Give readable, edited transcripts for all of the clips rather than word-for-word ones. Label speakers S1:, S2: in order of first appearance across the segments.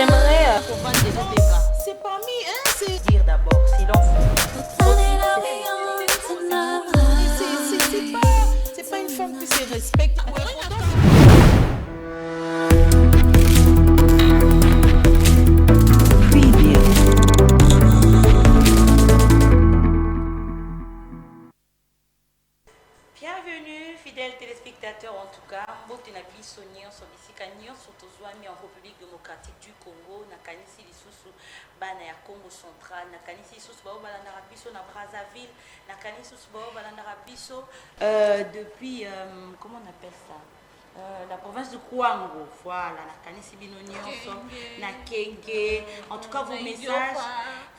S1: J'aimerais comprendre déjà tes bras.
S2: C'est pas mis, hein, c'est...
S1: Dire d'abord, silence.
S2: C'est pas une femme qui se respecte.
S1: Bienvenue, fidèles téléspectateurs, en tout cas. Mbote na biso nyonso bisika nyonso tozwami en République démocratique du Congo, na kanisi lisusu bana ya Congo central, na kanisi lisusu bao balandaka biso na Brazzaville, na kanisi lisusu bao balandaka biso depuis comment on appelle ça, la province de Kouango, voilà, na kanisi bino nyonso na Kenge, en tout cas vos messages,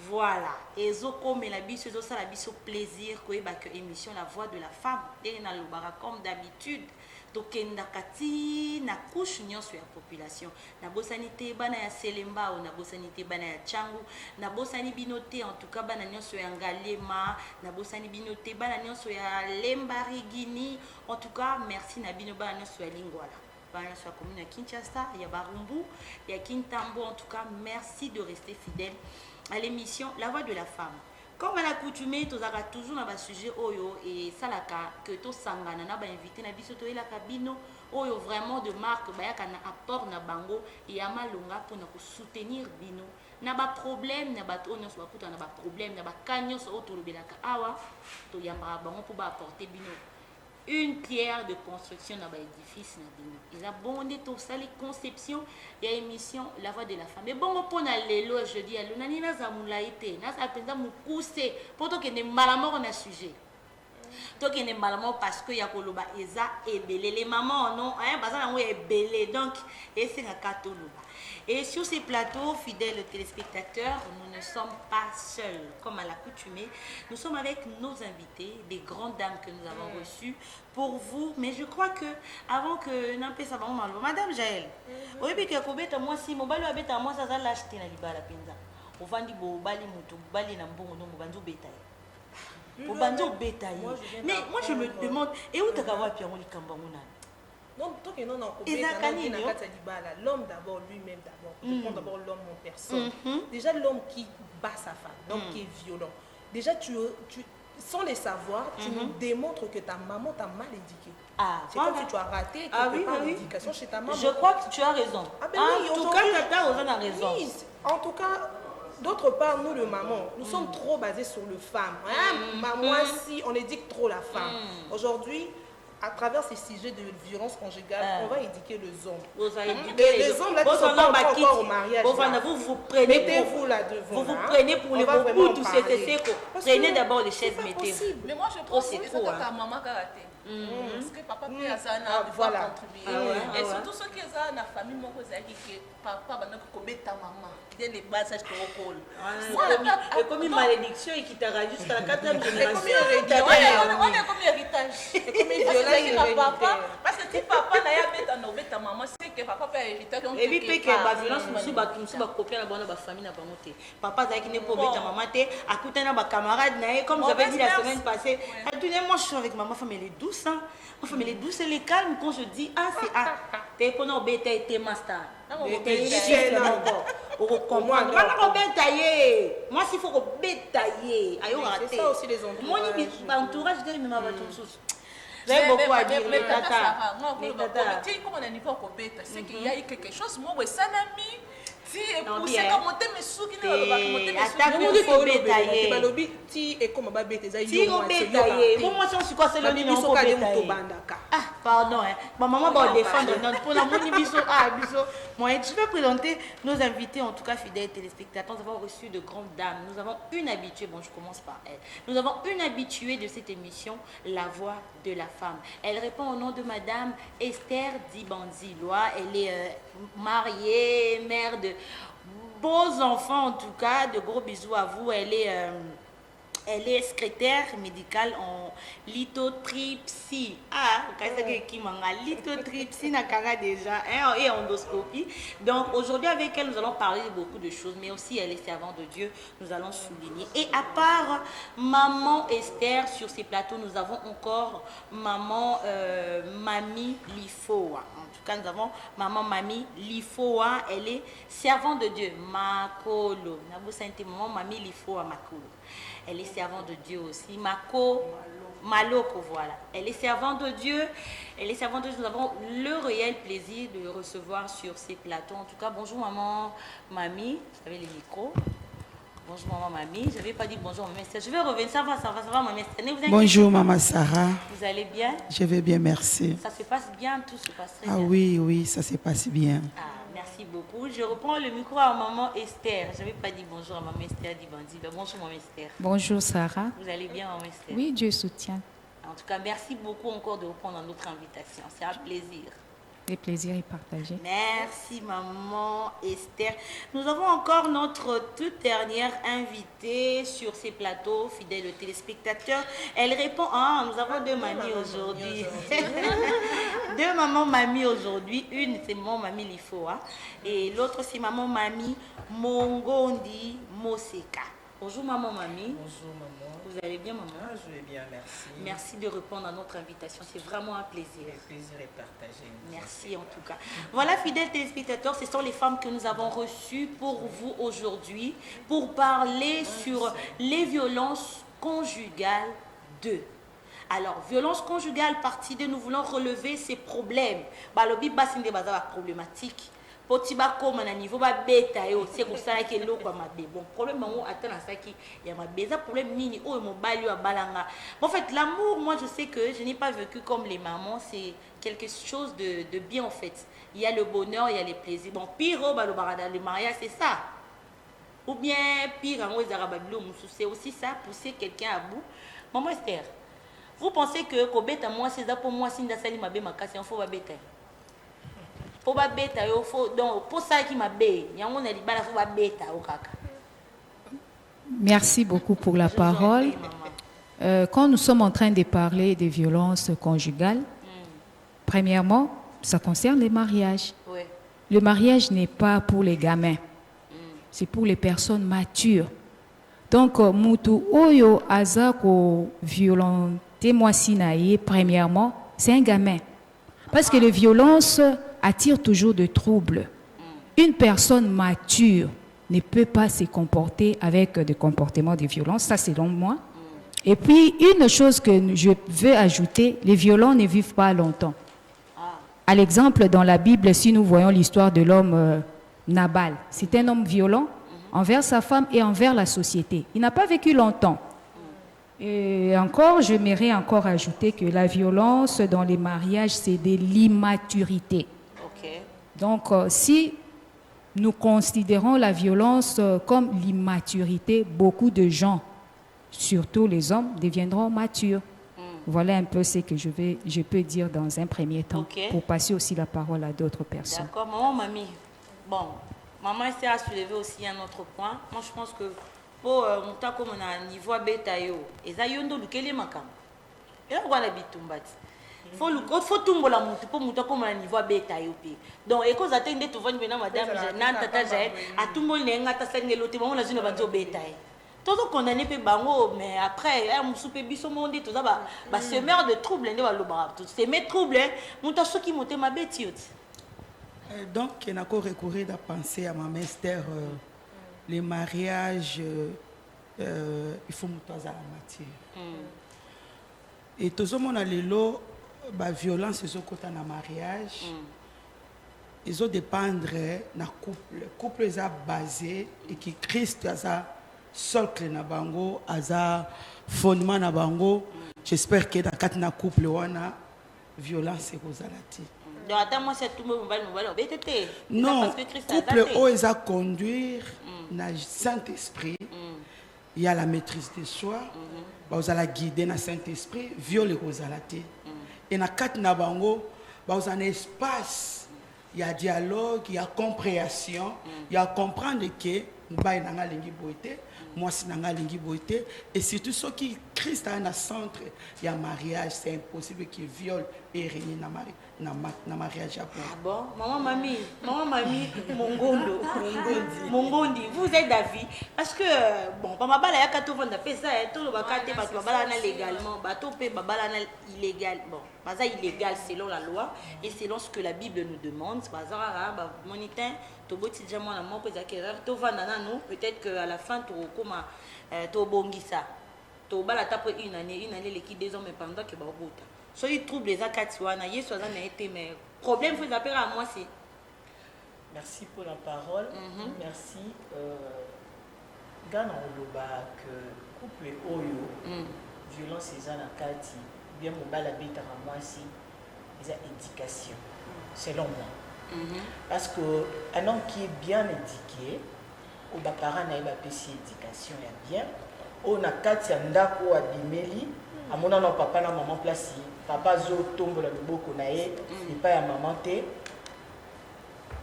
S1: voilà, et zoko mais la biso ça la biso plaisir koyeba que émission La Voix de la Femme et na lobara comme d'habitude tokenda kati na couche nyonso ya population na bosani te bana ya Selemba ou na bosani te bana ya Tchangu na bosani binote en tout cas bana nyonso ya Ngalema na bosani binote bana nyonso ya Lembarigini en tout cas merci na bino bana nyonso ya Lingwala bana nyonso ya commune ya Kinshasa ya Barumbu ya Kintambo en tout cas merci de rester fidèle à l'émission La Voix de la Femme. Comme on a coutumé, tu as toujours un sujet oyo et ça la que tu sangana na ba invité na biso to ela kabino oyo vraiment de marque ba ya kana apport na bango et ya malonga pour na soutenir bino na ba problème na ba to nyonso ba kuta na ba problème na ba kanyo so to lobelaka awa to yamba bango pour ba apporter bino une pierre de construction dans l'édifice na bino. Ils ont bondé tout ça les conceptions et émission La Voix de la Femme. Mais bon pour na lelo je dis à l'unani na zamulaité na ça penza mu pousser pour to que ne malamor na sujet. To que ne malamor parce que ya koloba eza ebele les mamans non hein bazana ngo ebele donc et c'est na katoloba. Et sur ces plateaux, fidèles téléspectateurs, nous ne sommes pas seuls, comme à l'accoutumée. Nous sommes avec nos invités, des grandes dames que nous avons reçues pour vous. Mais je crois que, avant que n'empêche ça, Madame Jaël, oui, puis que moi si mon bali abeta moi ça l'acheter na libala penza. Au vandi bo bali mutu bali na mbongo no banzo bétail. Au banzo bétail. Mais moi je me demande et où t'as kawa puis on li kamba mona.
S2: Donc, tant que non, l'homme d'abord, lui-même d'abord. Je prends d'abord l'homme en personne. Déjà, l'homme qui bat sa femme, l'homme qui est violent. Déjà, sans le savoir, tu nous démontres que ta maman t'a mal éduqué. C'est comme si tu as raté quelque part l'éducation chez ta maman.
S1: Je crois que tu as raison. En tout cas, tu as raison.
S2: Oui, en tout cas, d'autre part, nous, le maman, nous sommes trop basés sur le femme. Moi, si on éduque trop la femme. Aujourd'hui, à travers ces sujets de violence conjugale, on va éduquer les hommes. Les hommes là qui sont pas encore au mariage.
S1: Vous prenez
S2: mettez-vous là devant.
S1: Vous prenez pour les beaucoup tous ces séco. Prenez d'abord les chaises, mettez-vous.
S3: Mais moi je pense que c'est ta maman qui a raté. Parce que papa peut avoir contribué. Et surtout ceux qui ont la famille, moi je dis que papa va commettre ta maman. Dès les bases que tu recoules.
S1: Et comme une malédiction et qui t'arrive jusqu'à la 4e génération.
S3: On est comme héritage. C'est comme une violence. Parce que si papa n'a pas ta maman, c'est que papa peut hériter.
S1: Et puis que la violence nous va copier la bonne famille n'a pas monté. Papa qui n'est pas ta maman, à côté de ma camarade, comme j'avais dit la semaine passée, moi je suis avec ma femme, elle est douce. Ma femme elle est douce, elle est calme quand je dis ah c'est ah. T'es pour nous bêter t'es master. T'es chier là encore. Pour comprendre. Moi s'il faut bêtailler. Aïe on raté.
S2: C'est ça aussi les endroits.
S1: Mon entourage de ma tous. J'ai beaucoup à dire les tata.
S3: Comme on a niveau au bêta, c'est qu'il y a quelque chose moi ça n'a mis. Si poussé comme monter mes sous qui ne va monter mes sous.
S2: Balobi ti et comme ba bête ça
S1: il moi c'est quoi c'est le numéro ah pardon ma maman va défendre pour la moni biso biso moi je vais présenter nos invités en tout cas fidèles téléspectateurs. Nous avons reçu de grandes dames. Nous avons une habituée, bon je commence par elle. Nous avons une habituée de cette émission La Voix de la Femme. Elle répond au nom de madame Esther Dibanziloa. Elle est mariée, mère de beaux enfants en tout cas, de gros bisous à vous. Elle est secrétaire médicale en lithotripsie. Lithotripsie n'a déjà et endoscopie. Donc aujourd'hui avec elle nous allons parler de beaucoup de choses, mais aussi elle est servante de Dieu. Nous allons souligner. Et à part maman Esther sur ces plateaux, nous avons encore maman Mamie Lifo. En tout cas, nous avons maman Mami Lifoa, elle est servante de Dieu. Makolo. Maman Mami Lifoa Makolo. Elle est servante de Dieu aussi. Maloko, voilà. Elle est servante de Dieu. Elle est servante de Dieu. Nous avons le réel plaisir de recevoir sur ces plateaux. En tout cas, bonjour maman Mami. Vous avez les micros. Bonjour maman Mami. Je n'avais pas dit bonjour maman Esther. Je vais revenir. Ça va maman Esther.
S4: Bonjour maman Sarah.
S1: Vous allez bien?
S4: Je vais bien, merci.
S1: Ça se passe bien, tout se passe très bien.
S4: Ah oui, ça se passe bien.
S1: Ah, merci beaucoup. Je reprends le micro à maman Esther. Je n'avais pas dit bonjour à maman Esther, dit Bandi. Bonjour maman Esther.
S5: Bonjour Sarah.
S1: Vous allez bien maman Esther?
S5: Oui, Dieu soutient.
S1: En tout cas, merci beaucoup encore de reprendre notre invitation. C'est un plaisir.
S5: Le plaisir est partagé.
S1: Merci maman Esther. Nous avons encore notre toute dernière invitée sur ces plateaux, fidèles téléspectateurs. Elle répond, nous avons deux mamies aujourd'hui. Deux mamans mamies aujourd'hui. Une c'est maman Mami Lifoa et l'autre c'est maman Mami Mongondi Moseka. Bonjour maman Mami.
S6: Bonjour maman.
S1: Vous allez bien maman?
S6: Je vais bien, merci.
S1: Merci de répondre à notre invitation. C'est vraiment un plaisir.
S6: Le plaisir est partagé.
S1: Merci en tout cas. Voilà, fidèles téléspectateurs, ce sont les femmes que nous avons reçues pour vous aujourd'hui pour parler sur les violences conjugales 2. Alors, violence conjugale, partie 2, nous voulons relever ces problèmes. Balobi basinde bazaba problématique. Potiba comme à niveau ba beta yo c'est comme ça que l'eau quoi mabe bon problème on attend ça qui il y a ma beza problème nini oh mon balio à balanga. En fait l'amour, moi je sais que je n'ai pas vécu comme les mamans, c'est quelque chose de bien en fait. Il y a le bonheur, il y a les plaisirs. Bon pire au balo barada le mariage c'est ça. Ou bien pire en Ouezarababilo c'est aussi ça, pousser quelqu'un à bout. Maman Esther, vous pensez que kobeta moi c'est ça pour moi si ndasali mabe makasi on faut ba beta. Pour ba beta yo faut donc pour ça qui m'a bé yango na libala faut ba beta o kaka.
S5: Merci beaucoup pour la parole. Quand nous sommes en train de parler des violences conjugales, premièrement, ça concerne les mariages.
S1: Ouais.
S5: Le mariage n'est pas pour les gamins, c'est pour les personnes matures. Donc, mutu oyo azako violenter moi sinaye, premièrement, c'est un gamin. Parce que les violences attirent toujours de troubles. Une personne mature ne peut pas se comporter avec des comportements de violence, ça selon moi. Et puis, une chose que je veux ajouter, les violents ne vivent pas longtemps. À l'exemple, dans la Bible, si nous voyons l'histoire de l'homme Nabal, c'est un homme violent envers sa femme et envers la société. Il n'a pas vécu longtemps. Et encore, j'aimerais encore ajouter que la violence dans les mariages, c'est de l'immaturité.
S1: OK.
S5: Donc, si nous considérons la violence comme l'immaturité, beaucoup de gens, surtout les hommes, deviendront matures. Voilà un peu ce que je peux dire dans un premier temps, pour passer aussi la parole à d'autres personnes.
S1: D'accord, maman Mami. Bon, maman Esther a soulevé aussi un autre point. Moi, je pense que pour monter comme on a un niveau bêta yo, et ça yondo lukele makam. Et là, voilà bitumbati. Faut tout la monter pour monter comme on a un niveau bêta yo pi. Donc, et quand attendez tout venir maintenant madame, nan tata jael, à tout le monde n'est pas sengé l'autre, on a une banjo bêta. Tout le condamné pe bango, mais après, on soupe biso monde tout ça bah semeur de troubles ne va le bras. Tout c'est mes troubles, monter ce qui monter ma bête.
S4: Donc, il n'a qu'à recourir à penser à ma Esther, les mariages, il faut monter à la matière. Et tout le monde a les lots, la violence, ils ont côté dans le mariage, ils ont dépendre de couple. Le couple est basé et qui Christ a ça socle na bango, a ça fondement na bango. J'espère que dans quatre na couple wana violence est causalité. Non, couple où ils a conduire na Saint-Esprit, il y a la maîtrise de soi, vous allez guider na Saint-Esprit, viole causalité. Et na quatre na bango, vous avez un espace, il y a dialogue, il y a compréhension, il y a comprendre que mobali na nga alingi boye te mwasi na nga alingi boye te et surtout soki Christ aa na centre ya mariage c'est impossible que viol erégné na mariage ya
S1: Ah bon, maman Mami, Mongondo, Mongondi, vous êtes d'avis? Parce que, bon, Babala ya kato vanda fait ça, tout le bakate, parce que Babala na légalement, bateau pe Babala na illégal, bon, Baza illégal selon la loi et selon ce que la Bible nous demande, Baza rara, monitin, Toboti Djamon la mort, to vanda na nous, peut-être qu'à la fin, Torokoma, Tobongisa, Tobala tape une année, l'équipe des hommes pendant que Babota. So il trouble les akatiwana, yeso za na été mais problème faut appeler à moi c'est.
S6: Merci pour la parole. Merci. Gana oloba que couple oyo violence eza na kati bien mobala beta à moi si eza éducation selon moi. Parce que un homme qui est bien éduqué au ba parents na ba pesi éducation ya bien on a kati ya ndako abimeli amona na papa na maman place papa zo tombola loboko na ye et pas ya maman te.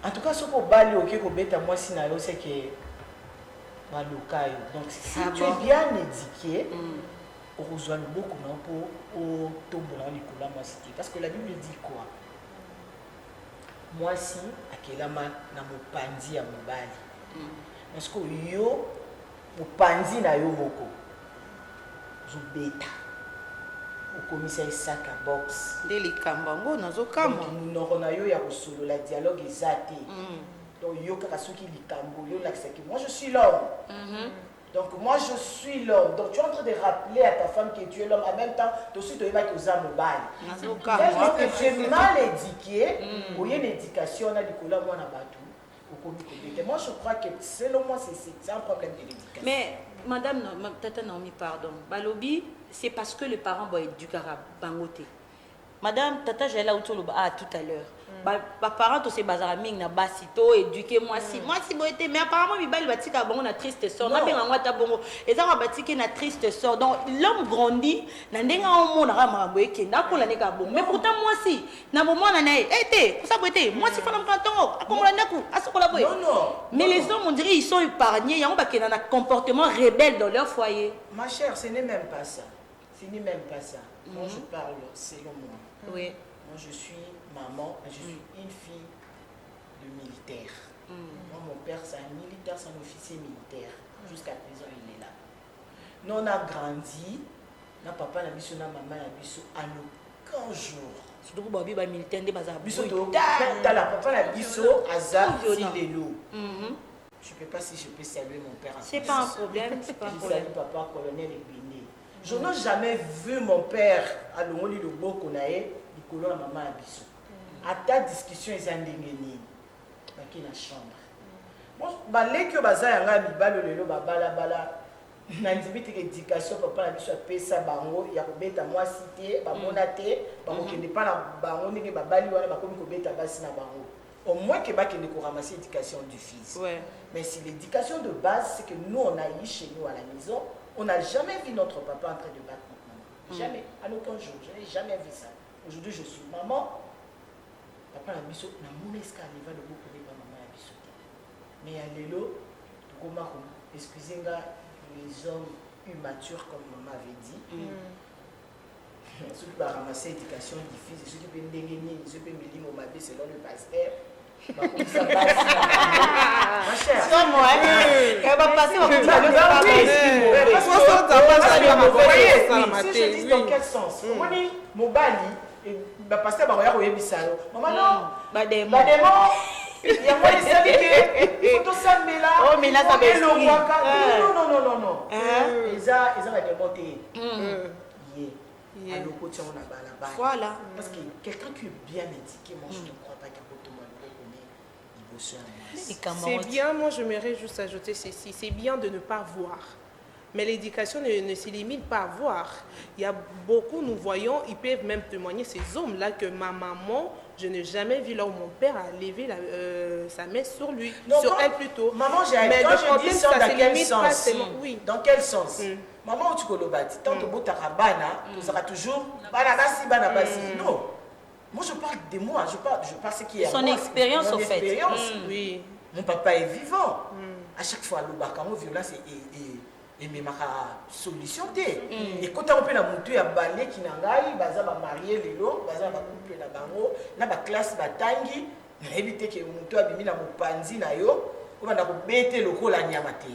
S6: En tout cas ce ko bali oké ko beta moi si na yo c'est que baloka yo. Donc si tu es bien éduqué au rejoint loboko na po o tombola likola moi si parce que la Bible dit quoi? Moi si akelama na mopandi ya mobali. Parce que yo mopandi na yo moko zo beta au commissaire sac à box
S1: Deli kambango nazo kama
S6: nous na yo ya solo la dialogue ezate donc yo kaka soki likambo yo la que moi je suis l'homme donc moi je suis l'homme donc tu es en train de rappeler à ta femme que tu es l'homme en même temps toi aussi tu es pas aux mobile
S1: nazo
S6: donc
S1: kama
S6: tu es mal éduqué ou y a une éducation na likola moi na batu moi je crois que selon moi c'est un problème de l'éducation.
S1: Mais madame tata Naomi pardon balobi c'est parce que le parent boy du carab bangote madame tata j'ai là autour tout à l'heure ba parents to se bazara ming na basito éduquer moi si boité mais apparemment bibali batika bongo na triste sort na benga ngata bongo ezaka batiki na triste sort donc l'homme grandit na ndenga omona ka mambo ekenda kola neka bongo mais pourtant moi si na bomona na été ça boité moi si fana mkantongo akomola ndaku asokola boy mais les hommes on dirait ils sont épargnés yango bakena na comportement rebelle dans leur foyer.
S6: Ma chère, ce n'est même pas ça. Ce n'est même pas ça. Moi, je parle selon moi.
S1: Oui.
S6: Moi, je suis maman, je suis une fille de militaire. Moi, mon père, c'est un militaire, c'est un officier militaire. Jusqu'à présent, il est là. Nous, on a grandi. Na papa, na biso, na maman, na biso, à aucun jour.
S1: Surtout pour les militaires, des bazar.
S6: Biso, t'as la papa, na biso, azar, filelo. Je ne sais pas si je peux saluer mon père.
S1: C'est pas un problème, c'est pas un problème.
S6: Salue papa, colonel Ebene. Je n'ai jamais vu mon père à l'ongoli de Bokonae, du colon à maman Abisso. À ta discussion, ils ont déngéni. Dans la chambre. Bon, les que baza yanga mibalo lelo babala bala. Nanzibiti éducation papa Abisso a payé ça bango, ya kobeta moi cité, ba monate, ba kokende pa na bango ndenge babali wana ba komi kobeta basi na bango. Au moins que bakende ko ramasser l'éducation du fils.
S1: Ouais.
S6: Mais si l'éducation de base, c'est que nous, on a eu chez nous à la maison, on n'a jamais vu notre papa en train de battre notre maman. Jamais, à aucun jour, je n'ai jamais vu ça. Aujourd'hui, je suis maman, papa n'a biso, n'a mon escalier, le beaucoup de maman n'a biso. Mais à l'élo, excusez-moi, les hommes immatures, comme maman avait dit, ceux qui vont ramasser l'éducation du fils, ceux qui peuvent dégainer, ceux qui peuvent me dire, mon mari, selon le pasteur. Ma chère,
S1: c'est moi, elle va passer au
S6: si je dis dans quel sens? Mon bali, ma pasteur va regarder au Bissalo. Maman, non, bademo. Il y a moi qui savent que il faut tout ça, mais là,
S1: oh, mais là, ça va
S6: non. Ils ont démonté.
S1: Voilà.
S6: Parce que quelqu'un qui est bien éduqué, moi je ne crois pas qu'il y a beaucoup de monde qui connaît.
S2: C'est bien, moi je m'aimerais juste ajouter ceci, c'est bien de ne pas voir. Mais l'éducation ne se limite pas à voir. Il y a beaucoup, nous voyons, ils peuvent même témoigner, ces hommes-là, que ma maman, je n'ai jamais vu là où mon père a levé sa main sur lui,
S6: non,
S2: sur elle plutôt.
S6: Maman,
S2: mais
S6: quand je dis ça, dans quel sens?
S2: Oui.
S6: Dans quel sens? Maman, tu connais pas, tant que tu as tu seras toujours banabasi. Non. Moi, je parle de moi, je parle ce qui est
S1: son expérience, au fait.
S6: Oui. Mon papa est vivant. à chaque fois la violence et même solution et quand on peut la monter à balai qui n'angai baza ba marié lelo baza ba couple na bango na ba classe batangi na éviter que monto abimi na mopanzi na yo on va na bete lokola nyama te.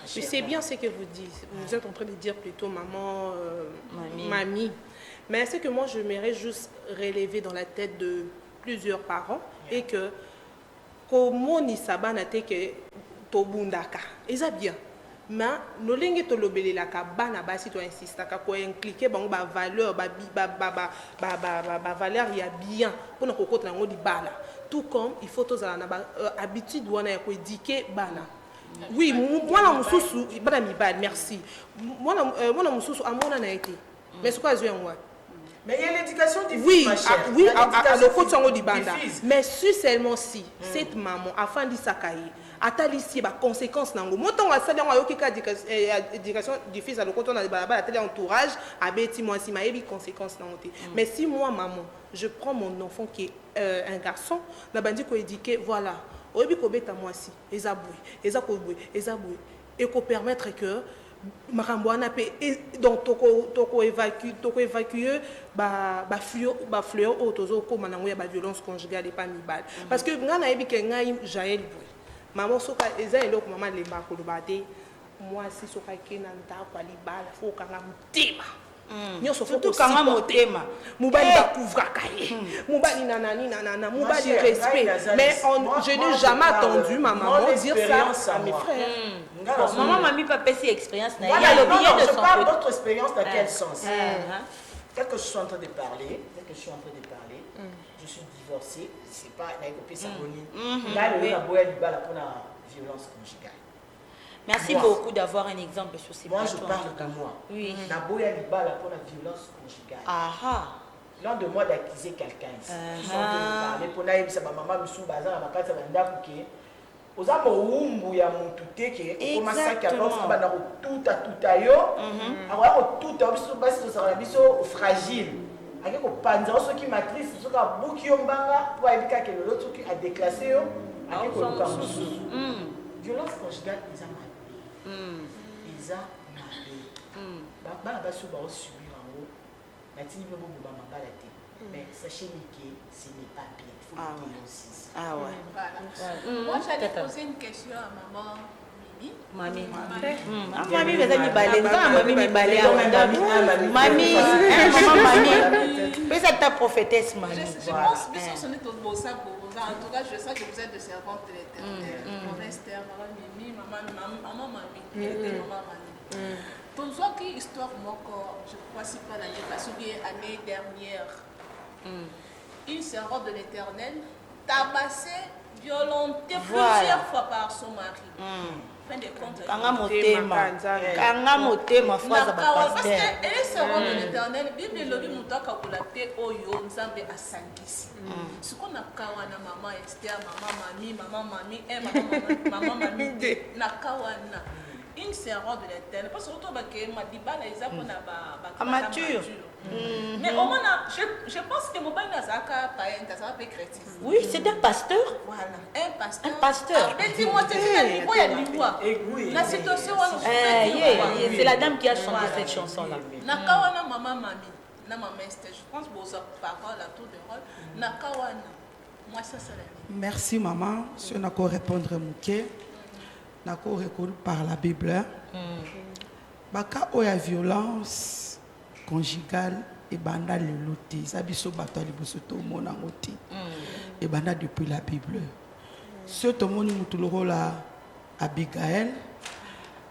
S2: Je sais bien ce que vous dites. Vous êtes en train de dire plutôt maman, mamie. Mais ce que moi j'aimerais juste relever dans la tête de plusieurs parents et que comment ni sabana te que tobundaka. Eza bien. Mais no lenge to lobele la ka bana basi to insista ka ko impliquer bango ba valeur ba valeur ya bien pour na kokota ngo di bana. Tout comme il faut tous avoir habitude wana ya ko éduquer bana. Oui, moi la mususu bana mi bal merci. Moi la mususu amona na été. Mais c'est quoi je moi?
S6: Mais il y a l'éducation du fils,
S2: oui,
S6: ma chère.
S2: Oui, à le côté du banda. Mais si seulement si cette maman afin de s'accueillir atalisie ba conséquences nango moto wa sala wa yokika éducation du fils à le côté na ba télé entourage abeti moi si maebi conséquences nango te. Mais si moi maman je prends mon enfant qui est un garçon na bandi ko éduquer voilà oyebi ko beta moi si ezaboué et ko permettre que makambo wana pe donc toko évacuer ba fleur otozo ko manango ya ba violence conjugale et pas mibale parce que ngana yebi ke ngai Jaël boy maman soka eza eloko maman lemba ko lobate moi si soka ke na ndako ali bala fo kanga mutema nyoso fo ko kanga mutema mubali ba couvra kaye mubali nanana mubali respect mais je n'ai jamais entendu ma maman dire ça à mes frères.
S1: Maman m'a mis pas passer expérience.
S6: Voilà, je parle de votre expérience dans quel sens? Tel que je suis en train de parler, je suis divorcée, c'est pas une copine sabonie. Là, le boya liba la pour la violence conjugale.
S1: Merci beaucoup d'avoir un exemple sur ces
S6: Moi, je parle de moi.
S1: Oui.
S6: La boya liba la pour la violence conjugale. L'un de moi d'accuser quelqu'un ici. Je suis en train de parler pour naïm sa maman musu bazan na makata banda kuke. Oza moumbu ya muntu teke ko masaka box ba na tuta yo. Awa ko tuta biso basi to sala biso fragile. Ake ko panza so ki matrice so ka buki yo mbanga pour éviter que l'autre qui a déclassé yo. Ake ko luka musu. Violence conjugale ils ont mal. Ils ont mal. Ba ba so ba subir en haut. La tini be bobo ba mabala te. Mais sachez que ce n'est pas bien. Il faut le dire aussi.
S3: Voilà. Moi, j'allais poser une question à maman Mimi.
S1: Mamie, mais elle est balée. Mamie, mais c'est ta prophétesse, mamie.
S3: Je pense que ce n'est pas beau ça pour vous. En tout cas, je sais que vous êtes de servante de l'Éternel. Maman Esther, maman Mimi, maman Mamie, maman Mamie. Pour toi, qui histoire, moi, je crois, si pas l'année passée, ou bien l'année dernière. Une servante de l'Éternel tabassée, violentée plusieurs fois par son mari. Fin de compte,
S1: parce
S3: qu'elle est servante de l'Éternel. Bible le dit muta kakulate oyo nzambe asangisi. Ce qu'on a kawana maman Esther, maman mamie, na kawana. Une servante de l'Éternel. Parce que autour de ma dibala isa pour na
S1: mature.
S3: Mais au moins, je pense que mon père n'a pas chrétien.
S1: Oui, c'est un pasteur.
S3: Voilà, un pasteur.
S1: Un pasteur.
S3: Mais dis-moi, tu sais, la situation,
S1: c'est la dame qui a chanté cette chanson-là.
S3: Nakawana maman mami, na maman Esther. Je pense que vous avez parlé à tour de rôle. Nakawana. Moi, ça, c'est la vie.
S4: Merci, maman. Si on a qu'à répondre à mon quai, on a qu'à répondre par la Bible. Baka oya violence conjugale et banda le loti sabiso bato liboso to mona ngoti et banda depuis la Bible ce to moni mutuloko la Abigail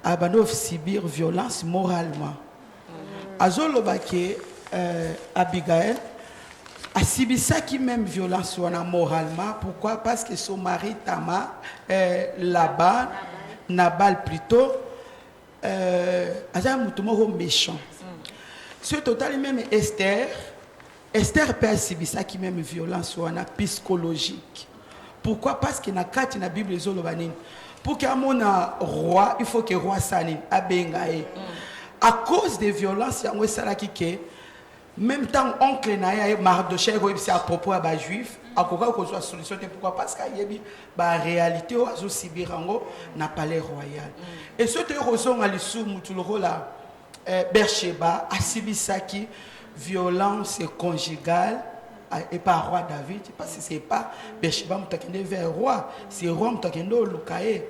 S4: abando subir violence moralement azolo baké Abigail a subi ça qui même violence wana moralement pourquoi parce que son mari Tamar là-bas Nabal plutôt aza mutu moko méchant. Ce total même Esther peut subir ça qui même violence ou un psychologique. Pourquoi? Parce que na kati na Bible zolobanine. Pour qu'il y ait un roi, il faut que le roi sanin abengae. À cause des violences, il y a un salaki que même temps oncle na ya Mardochée c'est à propos à ba juif akoka ko soit solution pourquoi parce qu'il y a ba réalité o azo sibirango na palais royal et ce te rozonga lisu mutuloko la Bersheba asibisaki violence conjugale et par roi David parce que c'est pas Bersheba mutakende vers roi c'est roi mutakende lukae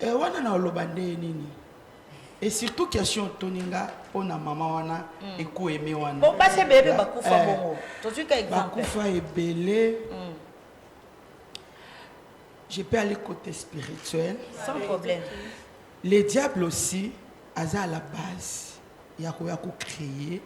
S4: et wana na lobande nini. Et surtout question toninga pona maman wana eko aimé wana.
S1: Bon passer bébé bakufa bongo. Tozu ka exemple.
S4: Bakufa ebele. Je peux aller côté spirituel.
S1: Sans problème.
S4: Les diables aussi aza à la base ya ko créer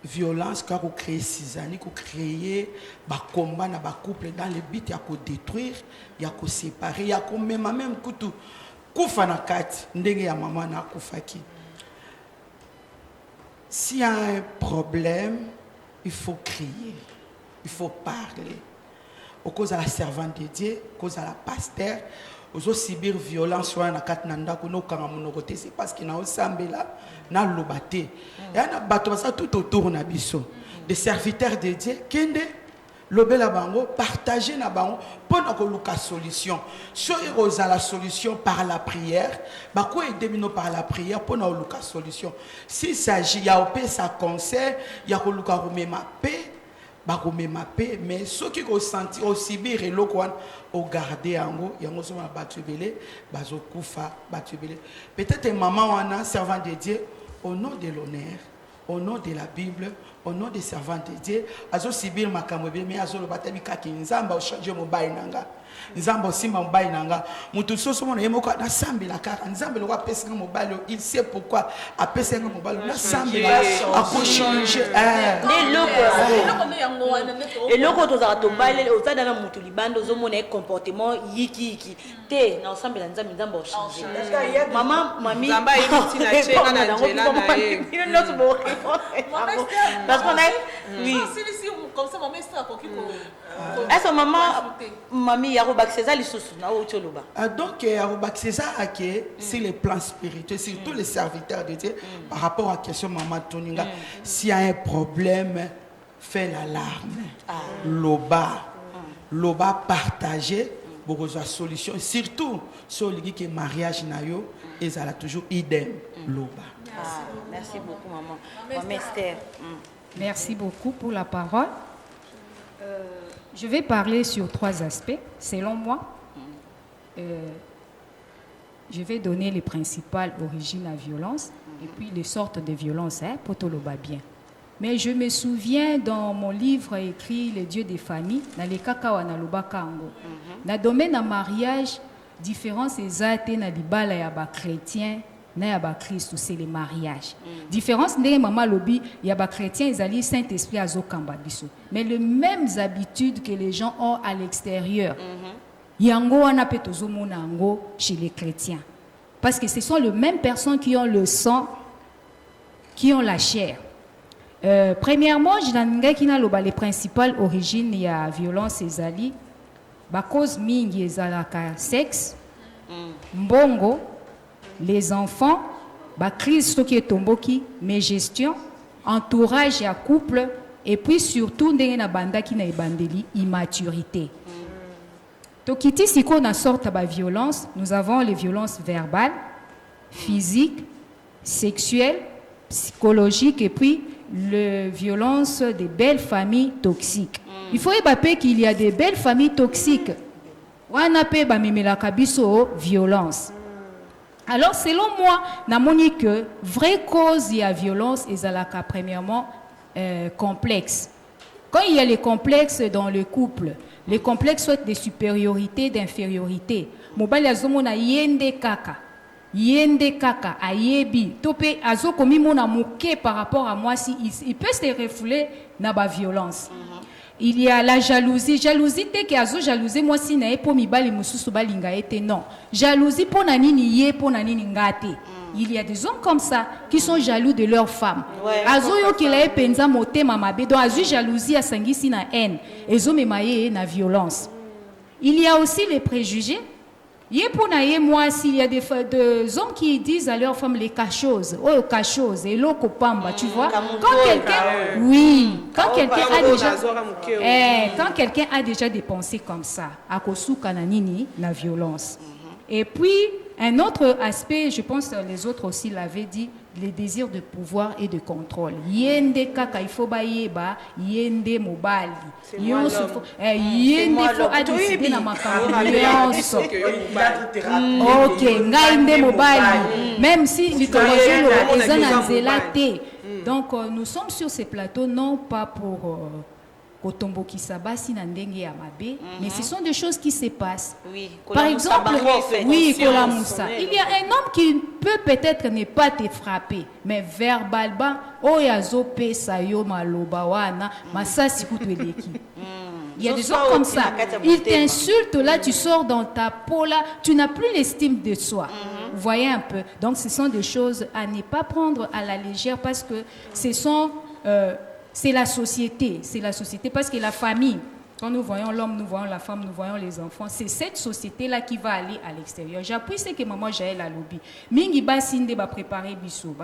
S4: violence ka ko créer cisani ko créer ba combat na ba couple dans le but ya ko détruire ya ko séparer ya ko même kutu kufa na kati ndenge ya maman na kufaki. S'il y a un problème, il faut crier, il faut parler. Au cause de la servante de Dieu, au cause de la pasteur, aux subir violence sur na kati na ndako no kanga monokote c'est parce qu'il na osambela na lobate. Et na bato ça tout autour na biso. Des serviteurs de Dieu kende lobela bango partager na bango pour na solution so eroza la solution par la prière bako edemino par la prière pour na solution s'il s'agit ya opesa conseil ya koluka komema paix bakomema paix mais ceux qui ressenti aussi bien eloko wana au garder yango so na batubele bazokufa batubele peut-être maman wana servant de Dieu au nom de l'honneur au nom de la Bible, au nom des servants de Dieu, azo sibir makamwebe mais azo lobatami kaki nzamba changer mobile nanga nzamba simba mobile nanga mutu soso mona yemoko na sambi la kaka nzamba lokwa pesa mobile il sait pourquoi a pesa mobile na sambi a ko changer
S1: et loko to za to baile o tada na mutu libando zo mona comportement yiki te na ensemble la nzamba o changer maman mami
S2: nzamba yiki na chenga na njela na ye
S1: parce qu'on a oui
S3: comme ça maman est à kokiko
S1: est-ce maman mami ya robak César lisusu na o toloba
S4: donc ya robak César ake sur les plans spirituels surtout les serviteurs de Dieu par rapport à question maman Toninga s'il y a un problème fait l'alarme loba partager beaucoup de solutions surtout sur le que mariage na yo ezala toujours idem loba.
S1: Merci beaucoup maman. Maman Esther.
S5: Merci beaucoup pour la parole. Je vais parler sur 3 aspects. Selon moi, je vais donner les principales origines à violence et puis les sortes de violence, pour tout le bas bien. Mais je me souviens dans mon livre écrit Les dieux des familles, dans les kakawa na lobaka ango. Dans le domaine du mariage, différence exacte na libala ya ba chrétien na ya ba Christ, c'est le mariage. Différence ndenge mama lobi ya ba chrétien ezali Saint-Esprit azokamba biso. Mais les mêmes habitudes que les gens ont à l'extérieur. Yango wana pe tozomona yango chez les chrétiens. Parce que ce sont les mêmes personnes qui ont le sang, qui ont la chair. Premièrement, je n'ai qui n'a les principales origines de la violence ezali ba cause mingi ezalaka sexe, mbongo, les enfants, ba crise qui est tomboki, mes gestions, entourage et couple et puis surtout ndenge na banda ki na ebandeli immaturité. Tokiti siko na sorte ba violence, nous avons les violences verbales, physiques, sexuelles, psychologiques et puis les violences des belles familles toxiques. Il faut évaluer qu'il y a des belles familles toxiques. Wana pe ba memela kabiso violence. Alors selon moi, na moni que vraie cause il y a violence et zalaka premièrement complexe. Quand il y a les complexes dans le couple, les complexes soit de supériorité, d'infériorité. Mobali azomona yende kaka ayebi topé azo komi mona moké par rapport à moi si il peut se refouler na ba violence. Il y a la jalousie te ke azo jalouser moi si na epo mibali mususu balinga ete non. Jalousie pour na nini ye pour na nini ngate. Il y a des hommes comme ça qui sont jaloux de leur femme. Azo yo ki la epenza motema mabe donc azu jalousie asangisi na haine. Ezo memaye na violence. Il y a aussi les préjugés. Moi, s'il y a des hommes qui disent à leurs femmes les cachoses, oh cachoses, et l'eau pamba, tu vois. Quand quelqu'un, oui, quand quelqu'un a déjà des pensées comme ça, à kosu kananini, la violence. Et puis un autre aspect, je pense que les autres aussi l'avaient dit, les désirs de pouvoir et de contrôle. Yende kaka ifo ba yeba, yende mobali. Yonso fo, yende fo a décidé na makambo yonso. Ok, ngainde mobali. Même si litomazelo ezana nzela te. Donc nous sommes sur ces plateaux non pas pour Kotombo Kisabasi na ndenge ya mabe, mais ce sont des choses qui se passent.
S1: Oui,
S5: par exemple, oui, Kola Moussa. Il y a un homme qui peut peut-être ne pas te frapper, mais verbalement, oyazo pe sayo maloba wana, masasi kutueleki. Il y a des hommes comme ça. Ils t'insultent, là, tu sors dans ta peau, là, tu n'as plus l'estime de soi. Vous voyez un peu. Donc, ce sont des choses à ne pas prendre à la légère parce que ce sont... c'est la société parce que la famille, quand nous voyons l'homme, nous voyons la femme, nous voyons les enfants, c'est cette société-là qui va aller à l'extérieur. J'appuie ce que maman Jaël a lobby. Mingi basinde va préparer biso.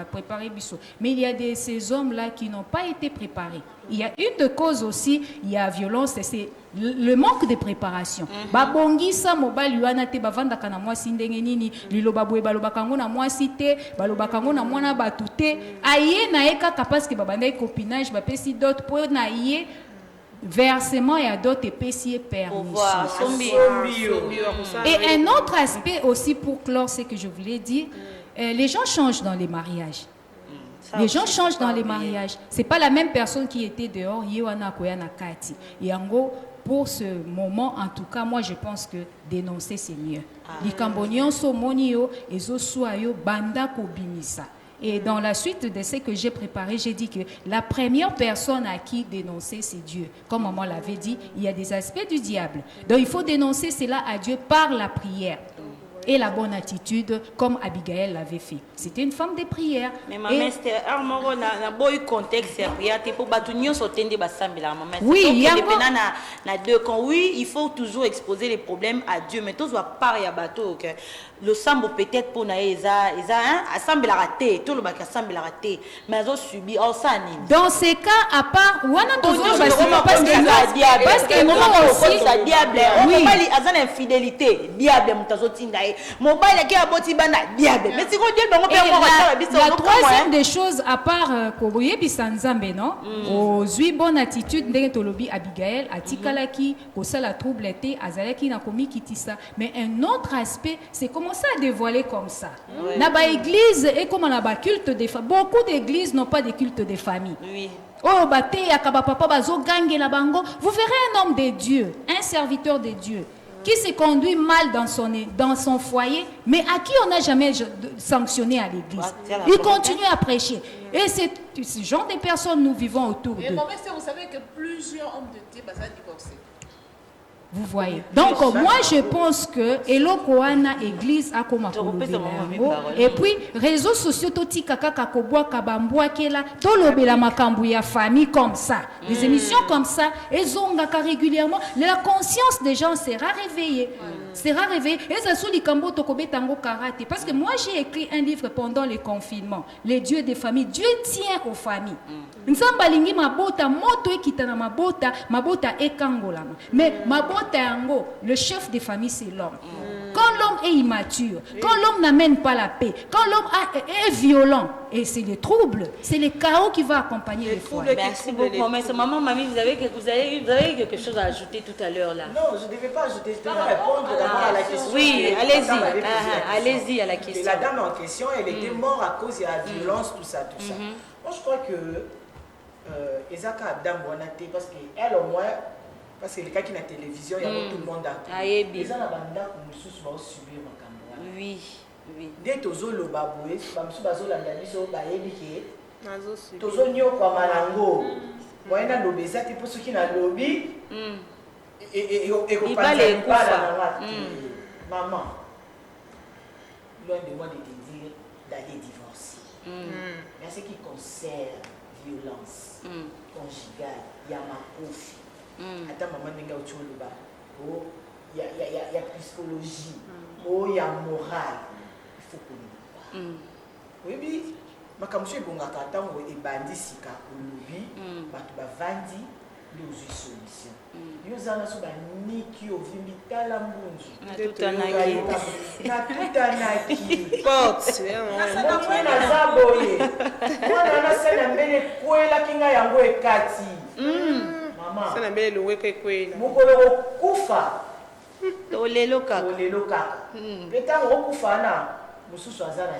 S5: Mais il y a ces hommes-là qui n'ont pas été préparés. Il y a une de causes aussi, il y a violence, c'est le manque de préparation. Babongisa mobile yuana te bavanda kana mwasi ndenge nini liloba boye baloba kango na mwasi te baloba kango na mwana batu te aye na eka parce que babanda copinage ba pesi d'autres pour na ye versement et à d'autres épaissiers permission. Et un autre aspect aussi pour clore ce que je voulais dire, les gens changent dans les mariages. Les gens changent dans les mariages. C'est pas la même personne qui était dehors. Et en gros, pour ce moment, en tout cas, moi je pense que dénoncer c'est mieux. Et dans la suite de ce que j'ai préparé, j'ai dit que la première personne à qui dénoncer, c'est Dieu. Comme maman l'avait dit, il y a des aspects du diable. Donc il faut dénoncer cela à Dieu par la prière. Et la bonne attitude, comme Abigail l'avait fait. C'était une femme de prière.
S1: Mais maman, c'était un beau contexte de prière. Pour battre sauter basambila maman.
S5: Oui, il y a
S1: deux camps. Oui, il faut toujours exposer les problèmes à Dieu. Mais tous doit pas y bateau. Le sambo peut-être pour naïza, assemble la raté, tout le bac assemble la raté. Mais ils ont subi en sani.
S5: Dans ces cas, à part, on a toujours parce que
S1: moi aussi, ça diable. Oui. Azan infidélité, diable mutazotinda. Mobile qui a boti bana diable. Mais si on dit bon
S5: la troisième des choses à part Koboye Bisanzambe non, aux huit bonnes attitudes ndenge tolobi Abigail atikalaki kosala troublete azalaki na komi kitisa. Mais un autre aspect, c'est comment ça a dévoilé comme ça. Na ba église et comme on a ba culte des familles. Beaucoup d'églises n'ont pas de culte des familles.
S1: Oui.
S5: Oh bate yakaba papa bazo gange la bango. Vous verrez un homme de Dieu, un serviteur de Dieu, qui se conduit mal dans son foyer, mais à qui on n'a jamais sanctionné à l'église. Il continue à prêcher. Et c'est ce genre de personnes nous vivons autour d'eux.
S3: Et maman, vous savez que plusieurs hommes de Dieu sont divorcés.
S5: Vous voyez. Donc moi je pense que Elokoana église a comme et puis réseaux sociaux toti kaka kakobwa kabambwa kela tolobela makambu ya famille comme ça. Des émissions comme ça elles ont régulièrement la conscience des gens sera réveillée. Sera réveillée et ça sous les kambo tokobetango karaté parce que moi j'ai écrit un livre pendant le confinement, les dieux des familles. Dieu tient aux familles. Nzamba lingi mabota moto ekitana mabota ekangolama. Mais mabota yango, le chef des familles c'est l'homme. Quand l'homme est immature, quand l'homme n'amène pas la paix, quand l'homme est violent, et c'est le trouble, c'est le chaos qui va accompagner les foyers.
S1: Merci beaucoup. Mais maman, mamie, vous avez quelque chose à ajouter tout à l'heure là.
S6: Non, je ne devais pas ajouter, je devais répondre d'abord à la question.
S1: Oui, allez-y. Allez-y à la question.
S6: La dame en question, elle était morte à cause de la violence, tout ça. Moi, je crois que Ezaka Adam Bonate, parce qu'elle au moins, parce que les cas qui ont la télévision, il y a tout le monde dans les gens vont subir ma caméra.
S1: Oui.
S6: Dès que tu as le baboué, tu as tozo nyo kwa malango waenda lobeza tipo soki na lobby et maman loin de moi de te dire d'aller divorcer. Mais ce qui concerne violence conjugale, il y a ma profi. Attends maman nenga ocholoba. Oh ya psychologie il y a morale il faut qu'on oui makambo ebongaka ntango ebandi sika olobi bato bavandi nde ozwi solution yo oza na so baniki ovimbi tala mbunzu natutanaki porte naza boye mwana nasala mbele ekwelaki ngai yango ekati mama mokolo kokufa
S1: olelo kaka
S6: mpe ntango okufa na mosusu aza na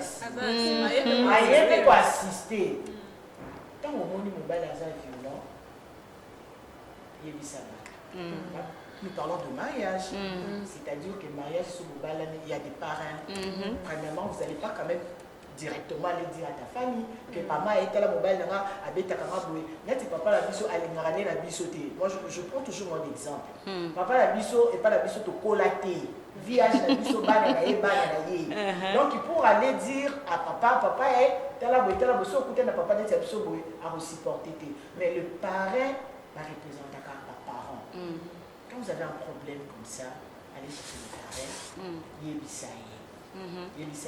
S6: nsima ayebe koassiste ntango omoni mobali aza violent yebisa bato nous parlons de mariage c'est-à-dire que mariage sur mobali il y a des parrains premièrement vous n'allez pas quand même directement aller dire à ta famille que papa est là mobile nanga abetaka maboye neti papa la biso alingaka ne na biso te. Moi je prends toujours mon exemple papa la biso et pas la biso to collater viage la biso bana na ye donc pour aller dire à papa tala boye so kuta na papa neti biso boye a supporter te mais le parrain va représenter un parent. Quand vous avez un problème comme ça allez chercher le parrain yebisa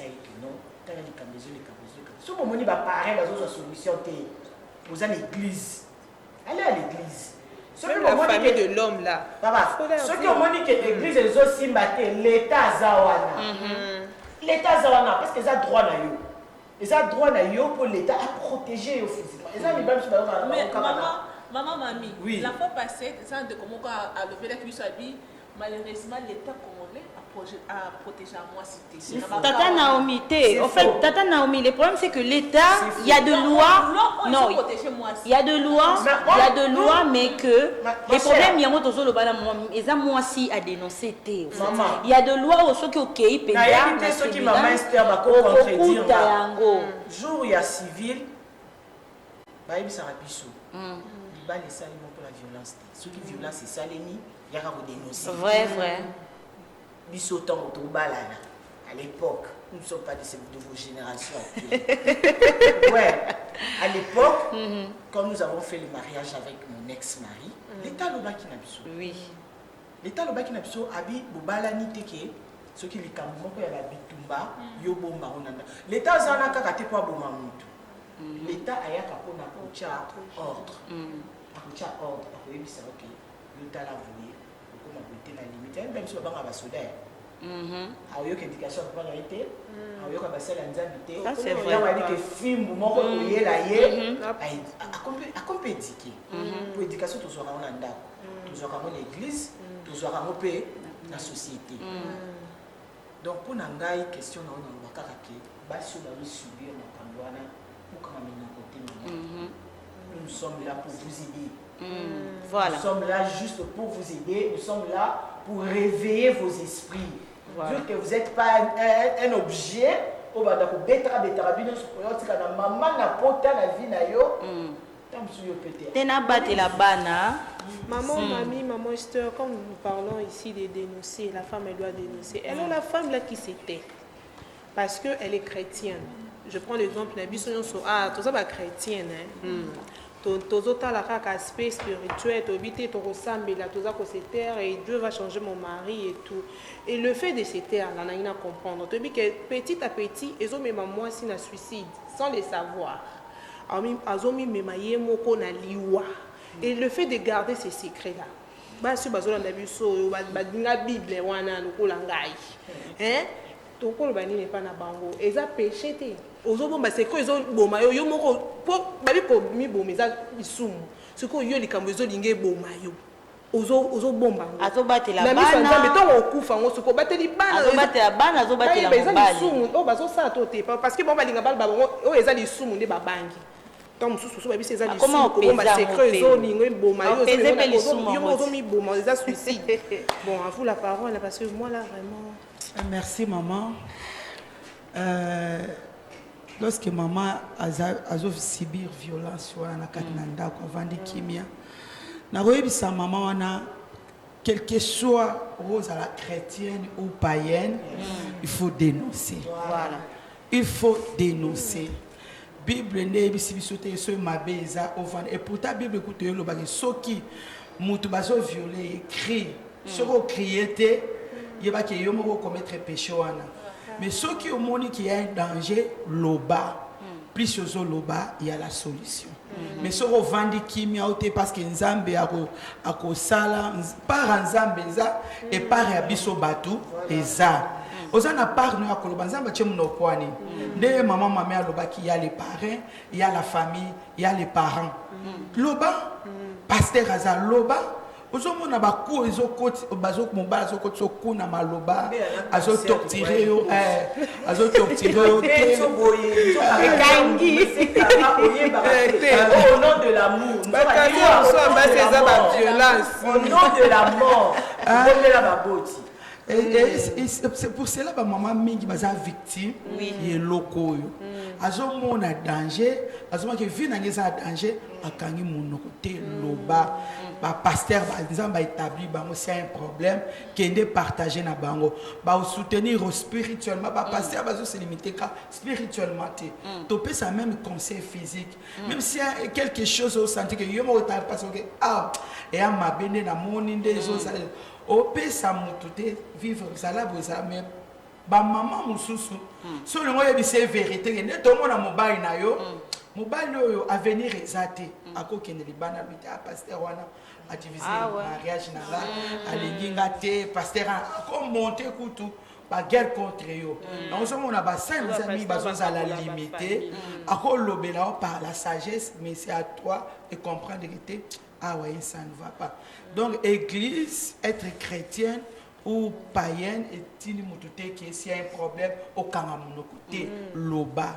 S6: ye que non tala likambo so bomoni baparrain bazozwa solution te oza na église allez à l'église
S2: même la famille de l'homme là
S6: soki omoni ke église ezosimba te l'état aza wana parce que eza droit na yo pour l'état à protéger yo physiquement eza mibali so bazokaka
S3: maman mami
S6: oui.
S3: La fois passée ça de comment a levé la cuisse abi malheureusement l'état congolais à protéger à moi cité.
S1: Tata Naomi, en fait, Tata Naomi, le problème c'est que l'État, il y a de lois, non, il y a de lois, mais que les problèmes, il y a d'autres ils ont moi aussi à dénoncer. Il y a de lois où ceux qui ont qui
S6: pédalent, ceux qui maman Esther va contredire. Jour il y a civil, bah il s'en rapisso. Il va laisser pour la violence. Ceux qui violence c'est ça les il y a à dénoncer.
S1: Vrai.
S6: Bissotant au balana. À l'époque, nous ne sommes pas de vos générations. Ouais. À l'époque, quand nous avons fait le mariage avec mon ex-mari, l'État le baki nabiso.
S1: Oui.
S6: L'État le baki nabiso abi bobalani teke ce qui les camons ya la bitumba yo bomba onanda. L'État zana kaka te po bomba mutu. L'État ayaka pona kocha ordre. Akocha ordre, akoyebisa OK. L'État la voulu. La limite même si on va soda ayoka éducation pas été ayoka basala nzambi te
S1: c'est vrai
S6: on dit que film moko koyela ye akompe éduquer pour éducation tozwaka ngo na ndako tozwaka ngo l'église tozwaka ngo pe na société donc pour na ngai question na ona bakaka ke basi ba subir makambo wana okama minoko te nous sommes là pour vous aider.
S1: Voilà.
S6: Nous sommes là juste pour vous aider, nous sommes là pour réveiller vos esprits. Voilà. Vu que vous n'êtes pas un objet, au bas d'accord, maman n'a pas la vie na yo.
S2: Maman Esther, quand nous parlons ici de dénoncer, la femme elle doit dénoncer. Alors la femme là qui s'était, parce qu'elle est chrétienne. Je prends l'exemple d'un bisson tout ça va chrétienne. Tozota la aspect spirituel, tobité torosambela toza ko se terre et Dieu va changer mon mari et tout. Et le fait de se taire là na ina comprendre. Tobi que petit à petit ezo mema moi si na suicide sans le savoir. Azomi mema ye moko na liwa. Et le fait de garder ces secrets là. Ba su bazola na biso ba dinga Bible wana lokola ngai. Hein? Tokolo bani n'est pas na bango. Eza péché te. Ozobomba seko ezoboma yo moko po babi ko mi bomeza isumu seko yo likambo ezolinge boma yo ozobomba
S1: azobatela
S2: bana na miso nzambe to okufa ngo seko bateli bana
S1: azobatela bana azobatela mobali
S2: isumu o bazosa to te parce que bomba linga bala bango o eza lisumu nde babangi tant mususu so babi eza lisumu ko bomba secret ezolinge boma yo ozomi boma eza suicide. Bon, à vous la parole parce que moi là vraiment
S4: merci maman. Lorsque maman a subi violence na katnanda ko vandi kimia na royebisa maman wana quel que soit rose à la chrétienne ou païenne il faut dénoncer.
S1: Voilà.
S4: Il faut dénoncer. Bible ne bisi bisote so mabeza ovand et pourtant Bible écoute yo lo baki soki mutu bazo violer crie soko crier te yeba ke yo moko commettre péché wana. Mais ceux qui ont montré qu'il y a un danger, loba. Plus ozo loba, il y a la solution. Mais ceux qui vendent kimia parce que Nzambe ako sala par Nzambe za et par abiso batu eza. Ozana par nous akoloba Nzambe tchemuno kwani. Nde maman mama loba qui y a les parents, il y a la famille, il y a les parents. Loba pasteur aza loba ozomona baku ezokoti bazok mobala zokoti sokuna maloba azotortirer yo azotortirer yo
S6: ekangi au nom de l'amour au nom de la mort la baboti.
S4: Et c'est pour cela que maman mingi baza victime et loko yo azomona danger azomona que vie na ngeza danger akangi monoko te loba ba pasteur ba nzamba établi bango c'est un problème kende partager na bango ba soutenir spirituellement ba pasteur bazo se limiter ka spirituellement te topé ça même conseil physique même si y a quelque chose au senti que yo mo ta parce que et a mabende na moni ndezo ça opesa mutu te vivre zala bozala mais ba maman mususu so le moye bi c'est vérité ne to mona mobile na yo mobile yo avenir ezate akokende libana bita pasteur wana a diviser mariage na la alinginga te pasteur a monter kutu ba guerre contre yo donc so mona ba saint amis bazoza la limiter akolobela par la sagesse mais c'est à toi de comprendre que ah ouais, ça ne va pas. Donc, église, être chrétienne ou païenne, est-il que s'il y a un problème, au Kamamono côté, loba,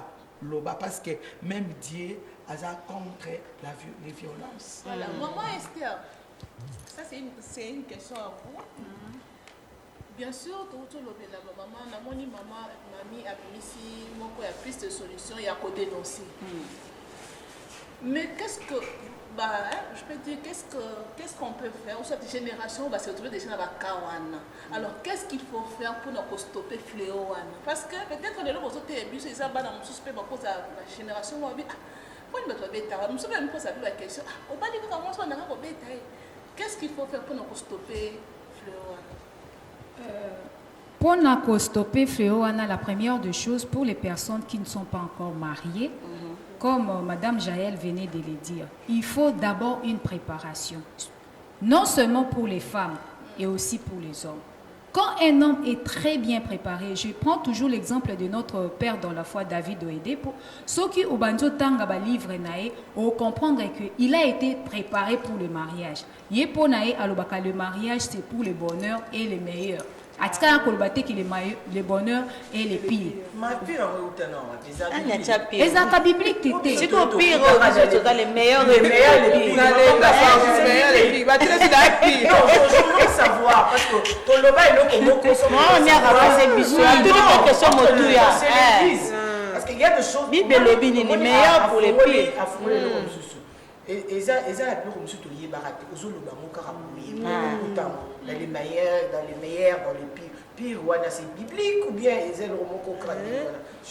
S4: parce que même Dieu a contre les violences.
S3: Voilà, maman Esther, ça c'est une question à vous. Bien sûr, tout le maman, mamie a mis ici, mon il y a plus de solutions, il y a qu'à dénoncer. Mais qu'est-ce que je peux dire, qu'est-ce qu'on peut faire? Cette génération va se retrouver déjà dans la Kawana. Alors, qu'est-ce qu'il faut faire pour nous stopper le fléau? Parce que peut-être que les gens qui ont été abusés, ils ont suspect la génération. Qu'est-ce qu'il faut faire pour nous stopper le fléau?
S5: Pour nous stopper le fléau, la première des choses, pour les personnes qui ne sont pas encore mariées, comme Madame Jaël venait de le dire, il faut d'abord une préparation, non seulement pour les femmes, et aussi pour les hommes. Quand un homme est très bien préparé, je prends toujours l'exemple de notre père dans la foi, David Oedepo, ceux qui ont livre on comprendre qu'il a été préparé pour le mariage. Le mariage, c'est pour le bonheur et le meilleur. Atika kolbate ki le bonheur et le pire.
S6: Ma pire
S1: et
S6: ça
S1: ka biblique tété. C'est au pire dans les meilleurs et les pires.
S6: Je veux savoir parce que ton loba est là comme
S1: on y a ramassé biso. Toutes les questions motuya.
S6: Parce qu'il y a des choses
S1: Bible lobi ni meilleur pour les pires.
S6: Et ça la plus comme si tu y baraté aux loba mon carabouille. Dans les meilleurs, dans les pires, c'est biblique ou bien ils ont le concret.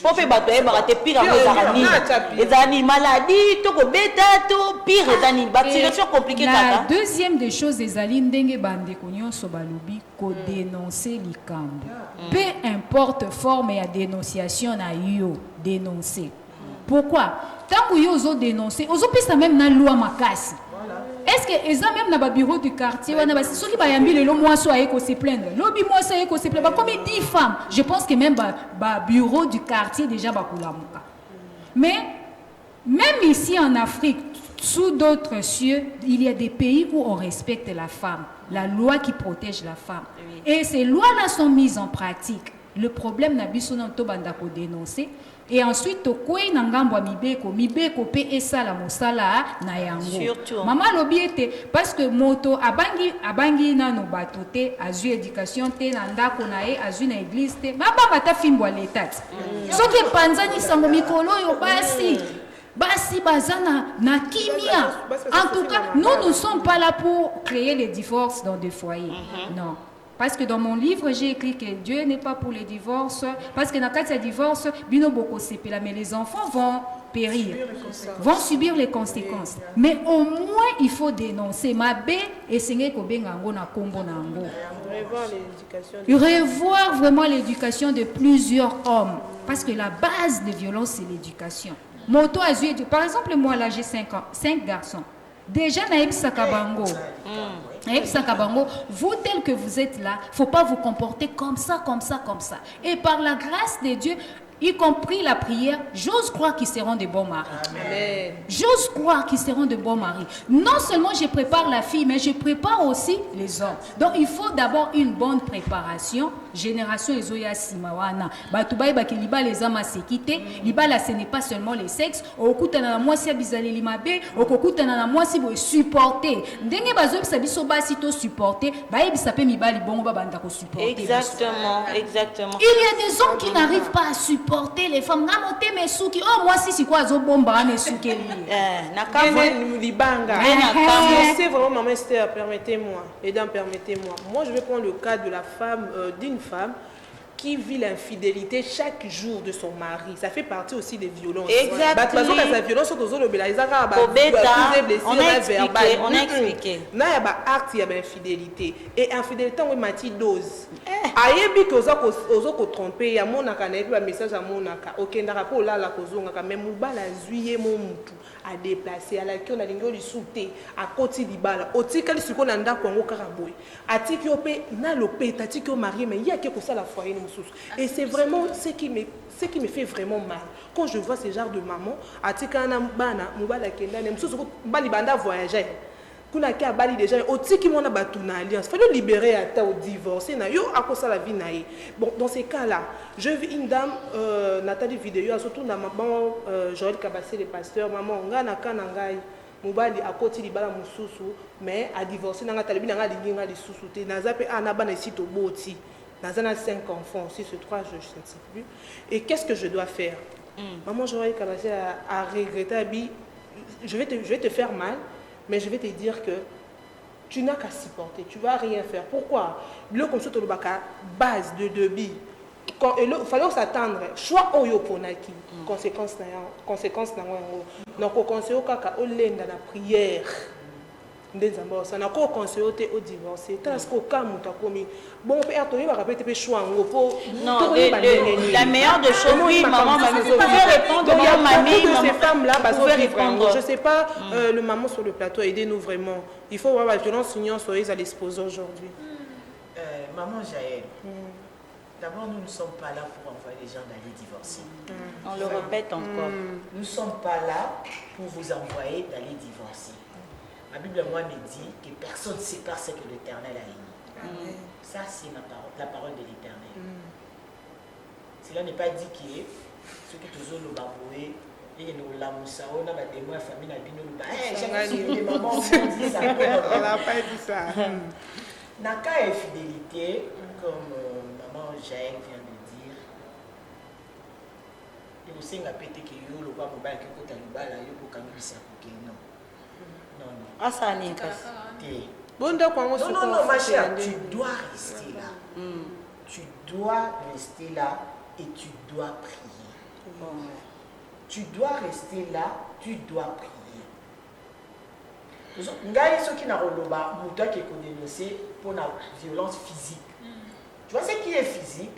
S1: Popé batoye baraté pire les animaux maladies, tout bêta, tout pire les animaux. C'est compliqué.
S5: La deuxième des choses des alignes dengue bande konyo sobalobi ko dénoncer likambo. Peu importe forme et dénonciation na yo dénoncer. Pourquoi? Tant que yo zo dénoncer, ozo pesa même na loi makasi. Est-ce que les même dans le bureau du quartier, ceux qui ont le moi soit se plaindre, lobby moi soit se plaindre, comme 10 femmes, je pense que même le bureau du quartier déjà va couler. Mais même ici en Afrique, sous d'autres cieux, il y a des pays où on respecte la femme, la loi qui protège la femme. Et ces lois-là sont mises en pratique. Le problème n'a pas été dénoncé. Et ensuite, tokoi nangambwa mibeko pe esala mosala na yango. Maman lobi ete parce que moto abangi na no batote azu éducation te na ndako na ye azu na église te mabanga ta fimbwa l'état. Soki panzani sango mikolo yo basi bazana na kimia. En tout cas, nous ne sommes pas là pour créer les divorces dans des foyers. Non. Parce que dans mon livre, j'ai écrit que Dieu n'est pas pour les divorces. Parce que dans le cas de divorce, mais les enfants vont périr, vont subir les conséquences. Mais au moins, il faut dénoncer. Mabe et Seigneur Kobengango na kombo na ngo. Revoir vraiment l'éducation de plusieurs hommes. Parce que la base de violence, c'est l'éducation. Moto Azue, par exemple, moi là, j'ai 5 ans, 5 garçons. Déjà, Naïb Sakabango. Naïb Sakabango, vous tel que vous êtes là, il ne faut pas vous comporter comme ça, comme ça, comme ça. Et par la grâce de Dieu, y compris la prière, j'ose croire qu'ils seront de bons maris.
S2: Amen.
S5: J'ose croire qu'ils seront de bons maris. Non seulement je prépare la fille, mais je prépare aussi les hommes. Donc il faut d'abord une bonne préparation. Génération Ezoya Simawana. Batoubaï Bakeliba les hommes à séquité. Libala, ce n'est pas seulement les sexes. Okutana moi si abizale limabe. Okutana moi si vous supporter. Ndenge bazo bisabiso basito supporter. Baï bisape mibali bongo babanda ko supporter.
S1: Exactement, exactement.
S5: Il y a des hommes qui n'arrivent pas à supporter les femmes. Ngamote mesuki. Oh moi si quoi zo bomba mesuki.
S2: Libanga. C'est vraiment maman Esther, permettez-moi. Mesdames, permettez-moi. Moi je vais prendre le cas de la femme, d'une femme qui vit l'infidélité chaque jour de son mari. Ça fait partie aussi des violences.
S1: Exactement.
S2: Sa violence,
S1: on a expliqué.
S2: Il y a des actes, il y a des infidélité. Et infidélité, on a une dose. Ayebi que ozo tromper, il y a mon message à mon naka. Ok, n'arapo là la cause on a même mubala zuye mon mutu à déplacer à la qui on a l'ingo du souté à côté du bal. Oti kali suko nanda kongo karaboy. Ati ki opé na lopé tati ki o marié mais il y a quelque chose à la foyer nous. Et c'est vraiment ce qui me fait vraiment mal quand je vois ce genre de maman ati kana bana mubala kenda ne mususu bali banda voyager. Kuna ki abali déjà otiki mona batu na alliance fallait libérer ata au divorce na yo akosa la vie na ye. Bon dans ces cas-là je vis une dame Nathalie vidéo surtout na maman Joël Kabassé le pasteur maman ngana kana ngai mobali akoti libala mususu mais a divorcé na ngata lebi na nga linga lisusu te naza pe ana bana site boti naza 5 enfants si c'est 3 je ne sais plus et qu'est-ce que je dois faire? Maman Joël Kabassé a regretté abi je vais te faire mal. Mais je vais te dire que tu n'as qu'à supporter, tu ne vas rien faire. Pourquoi? Le concept de la base de débit, il fallait s'attendre. Choix oyo ponaki, conséquence na donc au conseil au kaka au lenda la prière. Ça n'a pas conseillé au divorcé. Parce qu'au cas où tu as commis, bon, père, tu vas répéter choix.
S1: Non, la meilleure des choses, oui, maman, vous pouvez répondre.
S2: Donc, il y a beaucoup de ces femmes-là, je ne sais pas, le maman sur le plateau, aidez-nous vraiment. Il faut voir la violence signant sur les à l'exposer aujourd'hui.
S6: Maman Jaël, d'abord, nous ne sommes pas là pour envoyer les gens d'aller divorcer.
S1: On le répète encore.
S6: Nous ne sommes pas là pour vous envoyer d'aller divorcer. La Bible, moi, me dit que personne ne sépare ce que l'Éternel a émis. Ça, c'est la parole de l'Éternel. Cela n'est pas dit que ceux qui te ont le baboué, et nous l'avons ça, on a des mois famille, on a dit maman, on dit ça.
S2: On n'a pas dit ça.
S6: Dans le cas d'infidélité, comme maman Jaël vient de dire, il y a aussi un pété qui est le bas mobile qui est au Talibala, il y a beaucoup de ça. Non.
S1: Ah, ça n'est pas.
S6: Non, ma chère, tu dois rester là. Tu dois rester là et tu dois prier. Tu dois rester là, tu dois prier. Ngai ceux qui n'ont pas de qui est dénoncé pour la violence physique. Tu vois ce qui est physique,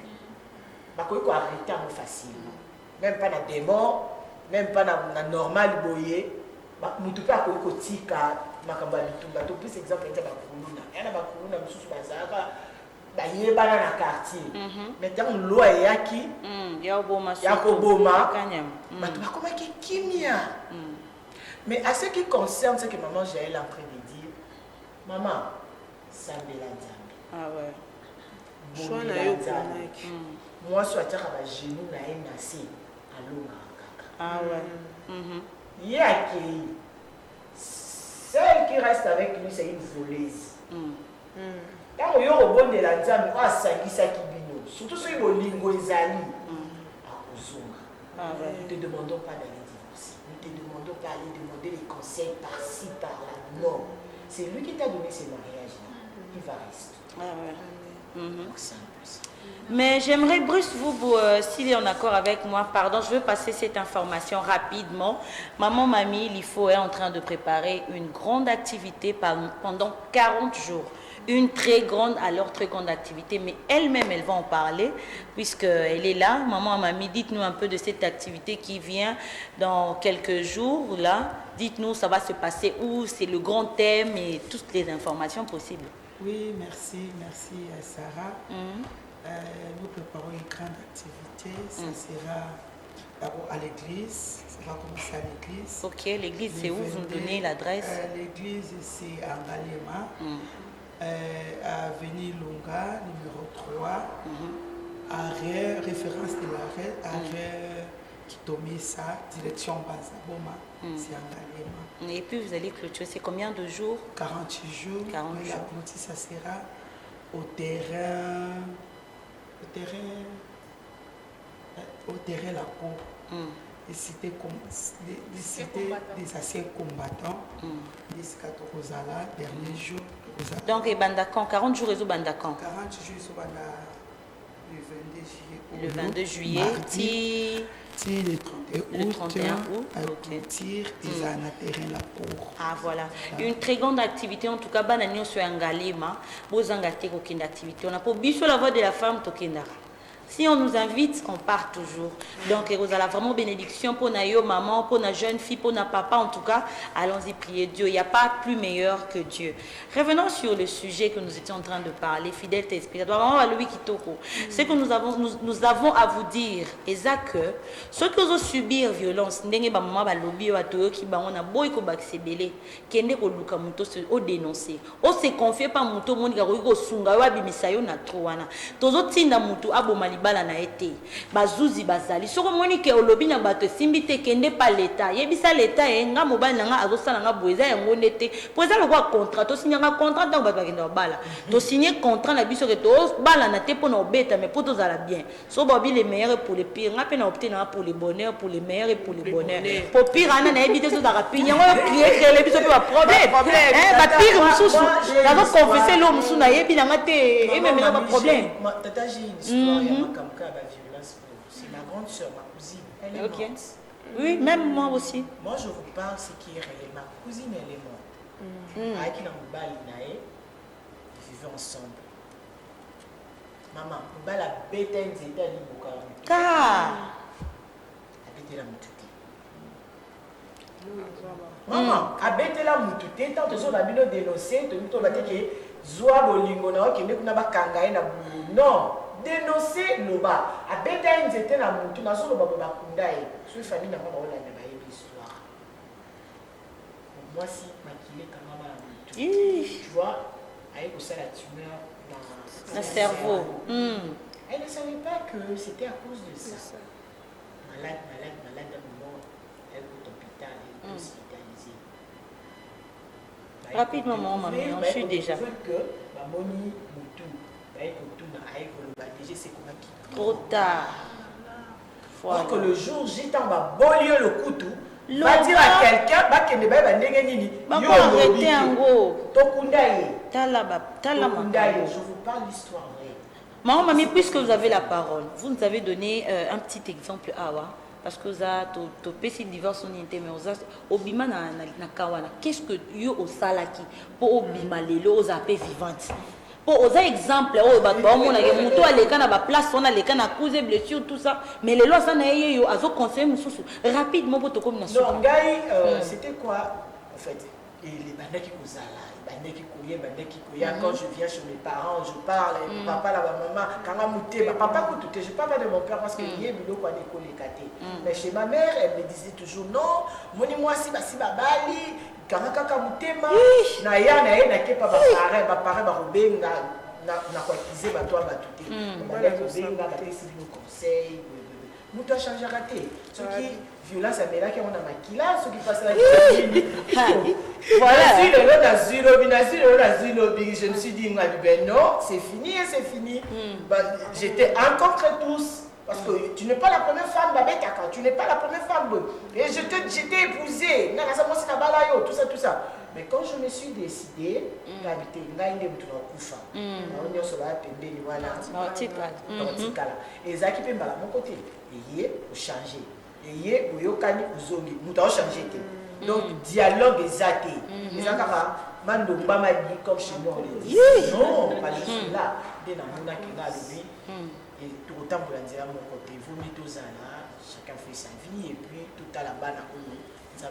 S6: il faut arrêter facilement. Même pas dans des morts, même pas dans la normale boyer. Mutu pe akotika makamba bitumba to plus exemple ete ba kuluna yana ba kuluna mususu bazaka ba yebana na quartier maintenant loi yaki
S1: ya oboma
S6: kanyam batu bakoma ki kimia mais à ce qui concerne ce que maman Jaël est en train de dire maman sambela nzambe
S1: ouais
S2: choix na yo ponaki
S6: moi soit taka ba genou na enasi alonga kaka
S1: ouais
S6: il y a qui celle qui reste avec lui, c'est une voleuse. Quand on y a au bon de la dame, on a sagi ça qui bino. Surtout si on lingo ezali. Nous ne te demandons pas d'aller divorcer. Nous ne te demandons pas d'aller demander les conseils par-ci, par-là. Non. C'est lui qui t'a donné ce mariage-là. Il va rester.
S1: Donc,
S6: c'est un peu ça.
S1: Mais j'aimerais, Bruce, s'il est en accord avec moi, pardon, je veux passer cette information rapidement. Maman Mamie Lifo est en train de préparer une grande activité pendant 40 jours. Une très grande activité, mais elle-même, elle va en parler, puisqu'elle est là. Maman Mamie, dites-nous un peu de cette activité qui vient dans quelques jours, là. Dites-nous, ça va se passer où, c'est le grand thème et toutes les informations possibles.
S4: Oui, merci Sarah. Nous préparons une grande activité. Ça sera d'abord à l'église. Ça va commencer à l'église.
S1: Ok, l'église, c'est où? Vous me donnez l'adresse?
S4: L'église, c'est à Ngalema, à Avenue Longa, numéro 3. Arrêt, référence de l'arrêt, arrêt Kitomisa, direction Bazaboma. C'est à Ngalema.
S1: Et puis vous allez clôturer, c'est combien de jours?
S4: 48 jours.
S1: 40 jours.
S4: La clôture, ça sera au terrain La Cour. Les cités des anciens combattants. Jusqu'à Torozala, dernier jour.
S1: Donc, et Bandakan, 40 jours, et Bandakan.
S4: 40 jours, le 22 juillet.
S1: Le 22 juillet,
S4: le 31 août, à clôture, ils ont un terrain La Cour.
S1: Ah, voilà. Une très grande activité, en tout cas, Bananion sur Ngalema, Bozangate, aucune activité. On a pour bicho la voix de la femme, Tokendara. Si on nous invite, on part toujours. Donc, vous avez vraiment bénédiction pour Nayo, maman, pour na jeune fille, pour na papa. En tout cas, allons-y prier Dieu. Il n'y a pas plus meilleur que Dieu. Revenons sur le sujet que nous étions en train de parler, fidélité spirituelle. Maman Louis Kitoko, ce que nous avons à vous dire, c'est que ceux qui osent subir violence, ndenge ba maman ba lobby ba toyo ki ba on a boy ko baksebele, kende ko luka muto se o dénoncer. O se confier pas muto monika ko sunga wa bimisayo na troana. Tozo tinda muto abomali bala na été bazuzi bazali soko moni ke olobi na bato simbi te kende pa leta yebisa leta nga mobali nga azosala nga boeza yango nete poeza le quoi contrat to signer un contrat donc bato bakenda bala to signer contrat na biso ke to bala na te pour na obeta mais pour to zala bien so babi les meilleurs pour les pires nga pe na opter na pour les bonheurs pour les meilleurs et pour les bonheurs pour pire ana na ebité so zala pire yango prier que les biso pe ba problème ba pire mususu na ko confesser l'homme mususu na yebi na nga te et même na ba problème
S6: tata j'ai une histoire c'est ma grande soeur, ma cousine. Elle est morte.
S1: Oui, même moi aussi.
S6: Moi, je vous parle ce qui est réel. Ma cousine, elle est morte. Avec Nambali Nae, ils vivaient ensemble. Maman, Nambali a bêté un zéta à l'Iboka. A bêté la moutouté. Maman, a bêté la moutouté. Tant que la bino dénoncé, tu as dit que Zoa Bolingo na qui n'est pas kangaï na boulou. Non. Dénoncer loba a bêta une zéta na moutou na solo baba kundaï. Sur famille na maman on a une histoire. Moi si maquillé quand maman tu vois avec ça la tumeur dans
S1: le cerveau.
S6: Elle ne savait pas que c'était à cause de ça. Malade à moment elle est au hôpital elle est hospitalisée.
S1: Rapidement maman on suit déjà.
S6: Que mamoni moutou
S1: trop tard.
S6: Voilà. Que le jour J, on va bolir le couteau, va dire à quelqu'un, je vous parle l'histoire vraie.
S1: Maman, mamie, puisque vous avez la parole, vous nous avez donné un petit exemple parce que vous avez fait divorce en inté, mais vous avez obima na kawana. Qu'est-ce que yo au salaki pour obima lelo aux appels vivantes? Pour aux exemple, on a moto à l'écran à place, on a l'écran à causer blessure, tout ça. Mais les lois, ça n'a eu à conseiller rapidement pour te comme
S6: non, c'était quoi en fait? Et les bandits qui causent là, les bandits qui couillent, quand je viens chez mes parents, je parle, papa, la maman, quand on a mouté, papa, je ne parle pas de mon père parce qu'il y a une quoi d'école éclaté. Mais chez ma mère, elle me disait toujours non, moi si bali. Quand on a mutema na ya na ye na ke pa ba pare ba rubenga na kwa kize ba toi ba tuté ba la rubenga ba tesi no conseil muto a changer raté ce qui violence amela qui on a makila ce qui passe là voilà si le loda je me suis dit ben non c'est fini j'étais encore très tous. Parce que tu n'es pas la première femme, tu n'es pas la première femme. Et j'étais épousée, tout ça. Mais quand je me suis décidé, j'habitais Ngaïne Moutoukoufa. On y a sur la pembeni, voilà. Et ça qui peut mal à mon côté. Et hier, vous changez. Et hier, vous yokani uzongi. Nous avons changé. Donc, dialogue exact. Et ça, Mando Bama dit comme chez nous, on le dit. Non, pas du tout là. Dès la mouna qui a lui. Et tout autant pour la dire à mon côté. Vous mettez tous là, chacun fait sa vie. Et puis, tout à la bas, et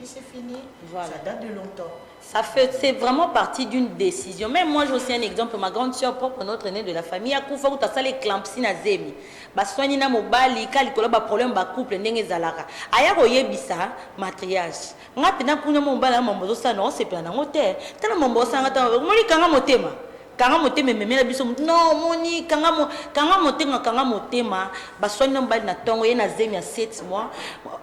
S6: c'est fini. Voilà. Ça date de longtemps.
S1: C'est vraiment partie d'une décision. Même moi, j'ai aussi un exemple. Ma grande soeur, propre, notre aînée de la famille, a couffé où tu as salé clampsi na zemi. Ba soigné na mobali, kali kola ba problème ba couple ndenge zalaka. Aya koye bisa matriage. Nga pena kunya mobala mambozo sa non c'est pas na moteur. Tana mambozo sa ngata moni kanga motema. Kanga motema memela biso non moni kanga motema ba soigné mobali na tongo ye na zemi ya 7 mois.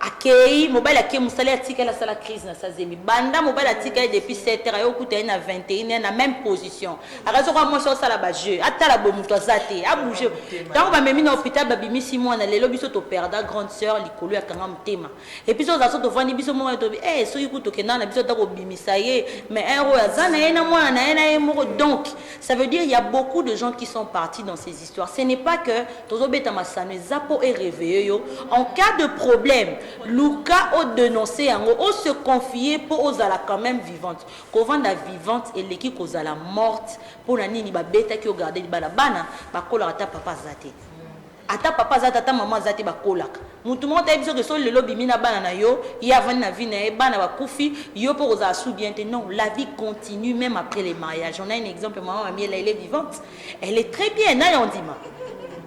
S1: Akei mobali akei musala atika la sala crise na sa zemi. Banda mobali atika depuis 7 heures yo kuta na 21 na même position. Arazo kwa moi so sala ba jeu. Atala bo muto azate, a bouger. Tant ba memi na hôpital ba bimi 6 mois na lelo biso to perda grande sœur likolo ya kanga motema. Et puis so za so to vani biso mo to so yikuto kena na biso ta ko bimisa ye mais un ro azana ye na mwana na ye na ye moko donc ça veut dire il y a beaucoup de gens qui sont partis dans ces histoires. Ce n'est pas que Tozobeta Massane Zapo est réveillé. En cas de problème, Luka a dénoncé, on se confier pour aux la quand même vivante. Qu'on vende la vivante et l'équipe aux la morte pour la nini ba bêta qui a gardé la bana, ba kola ata papa zate. Ata papa zate ata maman zate ba kola. Mutu mo ta biso que so le lobby mina bana na yo, y a na vie na bana ba kufi, yo pour aux sous bien non, la vie continue même après les mariages. On a un exemple, maman mamie elle est vivante. Elle est très bien, na on dit ma.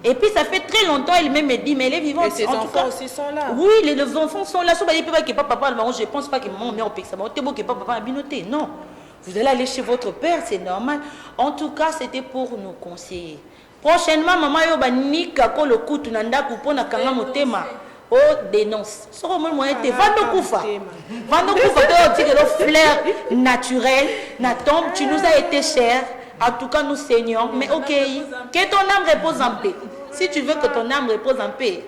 S1: Et puis ça fait très longtemps, elle même me dit, mais elle est vivante.
S2: Et ses enfants aussi sont là.
S1: Oui, les enfants sont là. Je ne pense pas que maman mère au Pexama. Papa a binoté. Non. Vous allez aller chez votre père, c'est normal. En tout cas, c'était pour nous conseiller. Prochainement, maman yoba nika ko le coup tunanda kupona kanga motema. Oh, dénonce. Ce que moi était vando kufa. Vando kufa tu as le flair naturel, na tombe, tu nous as été cher. En tout cas, nous saignons. Mais ok, que ton âme repose en paix. Si tu veux que ton âme repose en paix,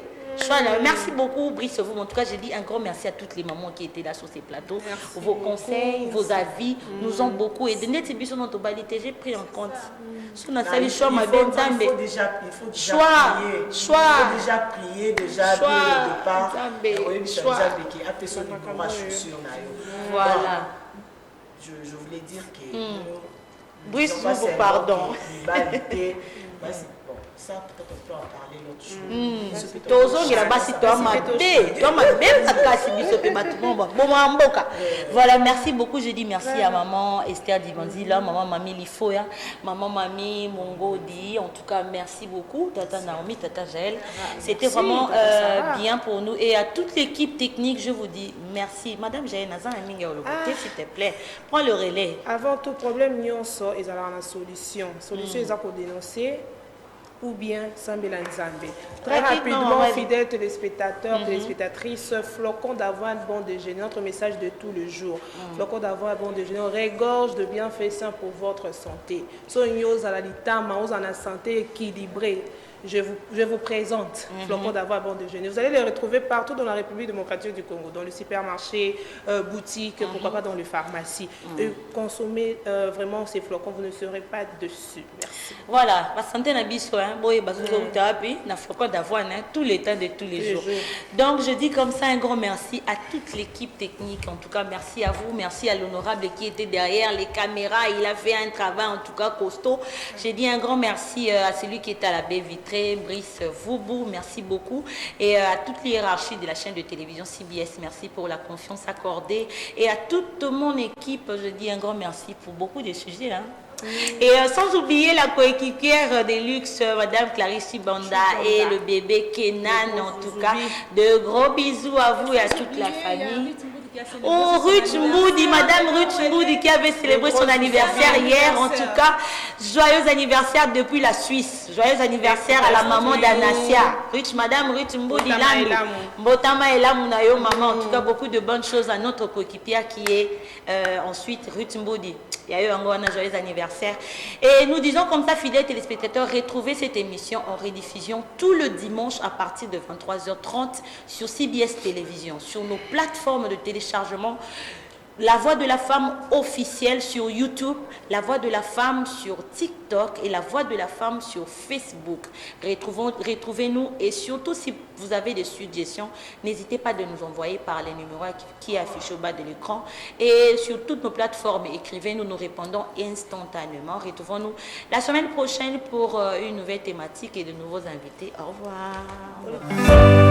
S1: merci beaucoup, Brice. En tout cas, j'ai dit un grand merci à toutes les mamans qui étaient là sur ces plateaux. Vos conseils, vos avis nous ont beaucoup aidés. J'ai pris en compte.
S6: Il faut déjà prier déjà dès le départ.
S1: Voilà.
S6: Je voulais dire que
S1: Brice, vous pardon.
S6: Ça, peut-être on peut en parler l'autre
S1: jour. Voilà, merci beaucoup. Je dis merci à maman Esther Divandila, maman Mami Lifoya, maman Mami Mongodi. En tout cas, merci beaucoup. Tata Naomi, Tata Jaël. C'était vraiment bien pour nous. Et à toute l'équipe technique, je vous dis merci. Madame Jaël, s'il te plaît, prends le relais.
S2: Avant tout problème, nous sommes une solution. Solution, ils ont dénoncé. Ou bien Sambela Nzambe. Très rapidement, fidèles téléspectateurs, téléspectatrices, flocons d'avoine bon déjeuner, notre message de tout le jour. Flocons d'avoine bon déjeuner, regorge de bienfaits sains pour votre santé. Soyons à la litama, aux en santé équilibrée. Je vous présente flocons d'avoine bon déjeuner. Vous allez les retrouver partout dans la République démocratique du Congo, dans le supermarché, boutique, pourquoi pas dans les pharmacies. Consommez vraiment ces flocons, vous ne serez pas dessus. Merci.
S1: Voilà, la santé n'a na flocons d'avoine tous les temps de tous les jours. Donc je dis comme ça un grand merci à toute l'équipe technique. En tout cas, merci à vous, merci à l'honorable qui était derrière les caméras. Il a fait un travail en tout cas costaud. Je dis un grand merci à celui qui était à la baie vitrée, Brice Voubou, merci beaucoup. Et à toute l'hiérarchie de la chaîne de télévision CBS, merci pour la confiance accordée. Et à toute mon équipe, je dis un grand merci pour beaucoup de sujets. Et sans oublier la coéquipière de luxe, Madame Clarisse Banda et le bébé Kenan, en tout cas. De gros bisous à vous et à toute la famille. Oh, Ruth Moudi, Madame Ruth Moudi qui avait célébré son anniversaire hier. En tout cas, joyeux anniversaire depuis la Suisse. Joyeux anniversaire à la maman d'Anasia. Madame Ruth Moudi, Mbotama et Lamunayo, maman. En tout cas, beaucoup de bonnes choses à notre coéquipière qui est ensuite Ruth Moudi. Il y a eu un joyeux anniversaire. Et nous disons comme ça, fidèles téléspectateurs, retrouvez cette émission en rediffusion tout le dimanche à partir de 23h30 sur CBS Télévision, sur nos plateformes de téléchargement La Voix de la Femme officielle sur YouTube, La Voix de la Femme sur TikTok et La Voix de la Femme sur Facebook. Retrouvez-nous et surtout si vous avez des suggestions, n'hésitez pas de nous envoyer par les numéros qui affichent au bas de l'écran. Et sur toutes nos plateformes, écrivez-nous, nous répondons instantanément. Retrouvons-nous la semaine prochaine pour une nouvelle thématique et de nouveaux invités. Au revoir.